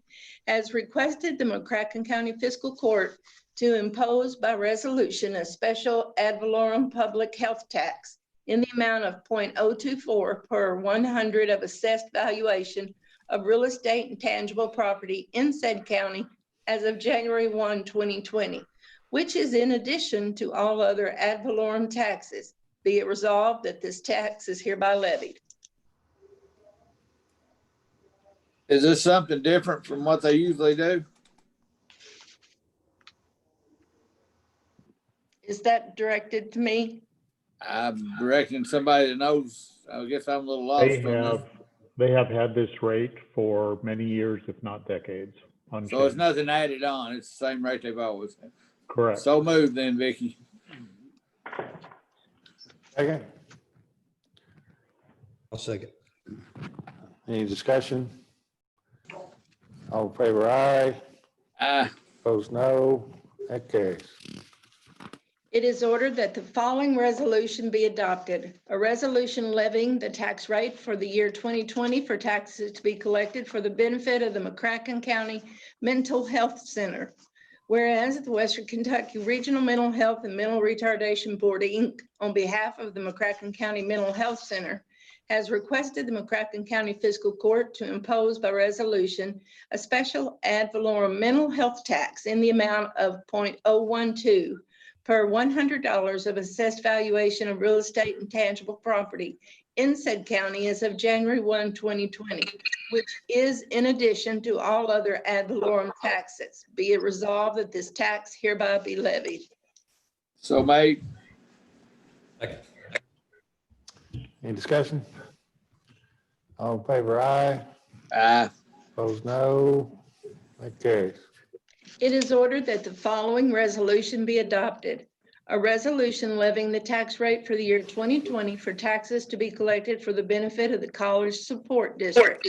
has requested the McCracken County Fiscal Court to impose by resolution a special ad valorem public health tax in the amount of 0.024 per 100 of assessed valuation of real estate and tangible property in said county as of January 1, 2020, which is in addition to all other ad valorem taxes. Be it resolved that this tax is hereby levied. Is this something different from what they usually do? Is that directed to me? I'm directing somebody that knows. I guess I'm a little lost They on this. they have had this rate for many years, if not decades. So it's Unchanged. nothing added on. It's the same rate they've always had. Correct. So moved then, Vicky. second. I'll second. Any discussion? All in favor, aye. Aye. Opposed, no. That carries. It is ordered that the following resolution be adopted. A resolution levying the tax rate for the year 2020 for taxes to be collected for the benefit of the McCracken County Mental Health Center. Whereas the Western Kentucky Regional Mental Health and Mental Retardation Board, Inc., on behalf of the McCracken County Mental Health Center, has requested the McCracken County Fiscal Court to impose by resolution a special ad valorem mental health tax in the amount of 0.012 per $100 of assessed valuation of real estate and tangible property in said county as of January 1, 2020, which is in addition to all other ad valorem taxes. Be it resolved that this tax hereby be levied. So made. Second. Any discussion? All in favor, aye. Aye. Opposed, no. That carries. It is ordered that the following resolution be adopted. A resolution levying the tax rate for the year 2020 for taxes to be collected for the benefit of the College Support District.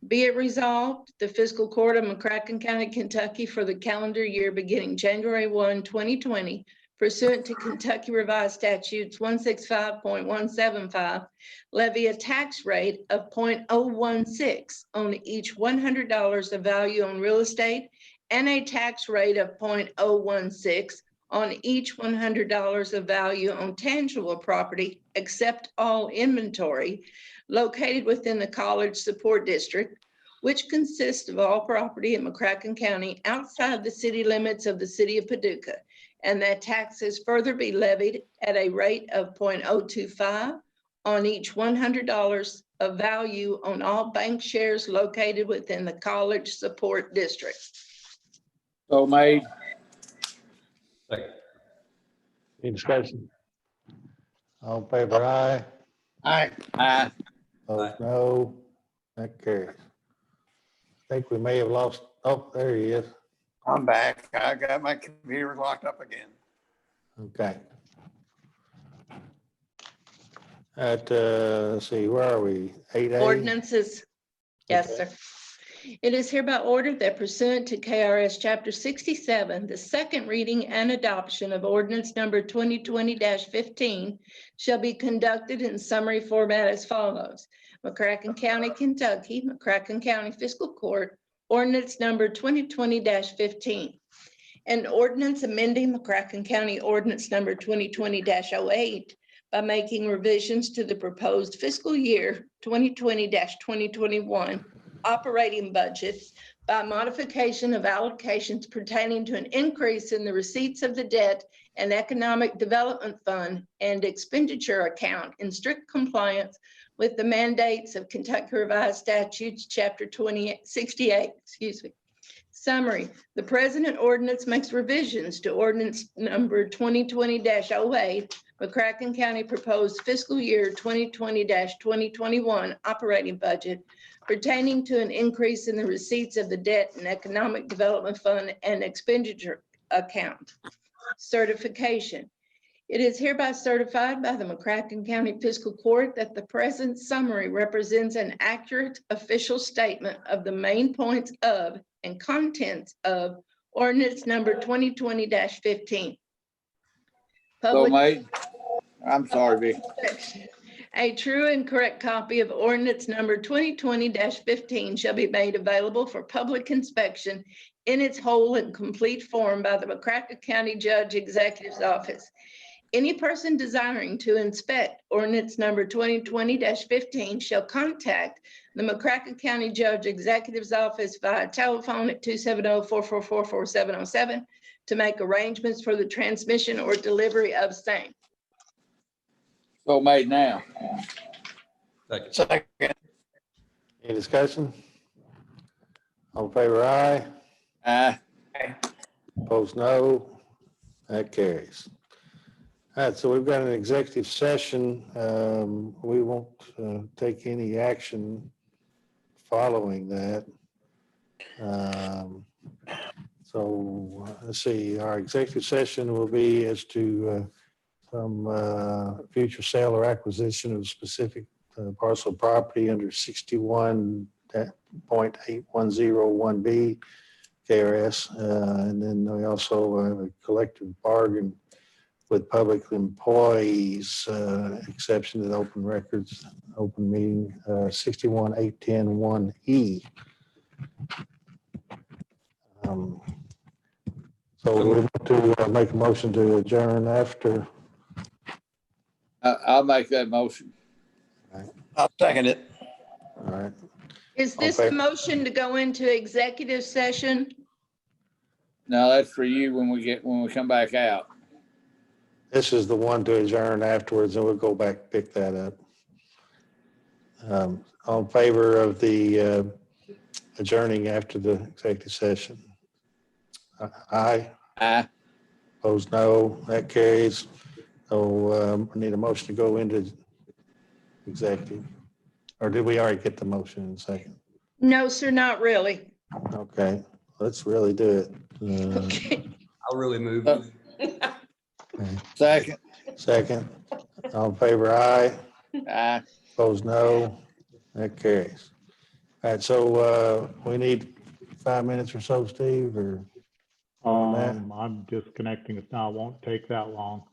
Be it resolved, the Fiscal Court of McCracken County, Kentucky for the calendar year beginning January 1, 2020, pursuant to Kentucky Revised Statutes 165.175, levy a tax rate of 0.016 on each $100 of value on real estate and a tax rate of 0.016 on each $100 of value on tangible property, except all inventory, located within the College Support District, which consists of all property in McCracken County outside the city limits of the city of Paducah, and that taxes further be levied at a rate of 0.025 on each $100 of value on all bank shares located within the College Support District. So made. Second. Any discussion? All in favor, aye. Aye. Aye. Opposed, no. That carries. I think we may have lost, oh, there he is. I'm back. I got my computer locked up again. Okay. Let's see, where are we? 8A? Ordinances. Yes, Okay. sir. It is hereby ordered that pursuant to KRS Chapter 67, the second reading and adoption of ordinance number 2020-15 shall be conducted in summary format as follows. McCracken County, Kentucky, McCracken County Fiscal Court, ordinance number 2020-15. An ordinance amending McCracken County ordinance number 2020-08 by making revisions to the proposed fiscal year 2020-2021 operating budgets by modification of allocations pertaining to an increase in the receipts of the debt and economic development fund and expenditure account in strict compliance with the mandates of Kentucky Revised Statutes, Chapter 68, Summary, the present ordinance makes revisions to ordinance number 2020-08, McCracken County proposed fiscal year 2020-2021 operating budget pertaining to an increase in the receipts of the Debt and Economic Development Fund and expenditure account. Certification. It is hereby certified by the McCracken County Fiscal Court that the present summary represents an accurate official statement of the main points of and contents of ordinance number 2020-15. So made. I'm sorry, Vic. A true and correct copy of ordinance number 2020-15 shall be made available for public inspection in its whole and complete form by the McCracken County Judge Executive's Office. Any person desiring to inspect ordinance number 2020-15 shall contact the McCracken County Judge Executive's Office via telephone at 270-444-4707 to make arrangements for the transmission or delivery of same. So made now. Second. Any discussion? All in favor, aye. Aye. Opposed, no. That carries. All right, so we've got an executive session. We won't take any action following that. So let's see, our executive session will be as to some future sale or acquisition of specific parcel of property under 61.8101B KRS. And then we also have a collective bargain with public employees, exception to the open records, open meeting 61.8101E. So we want to make a motion to adjourn after. I'll make that motion. I'll second it. All right. Is this the motion to go into executive session? No, that's for you when we come back out. This is the one to adjourn afterwards, and we'll go back and pick that up. All in favor of the adjourning after the executive session? Aye. Aye. Opposed, no. That carries. So I need a motion to go into executive. Or did we already get the motion in a second? No, sir, not really. Okay, let's really do it. Okay. I'll really move. Second. Second. All in favor, aye. Aye. Opposed, no. That carries. All right, so we need 5 minutes or so, Steve, or? I'm disconnecting it now. It won't take that long.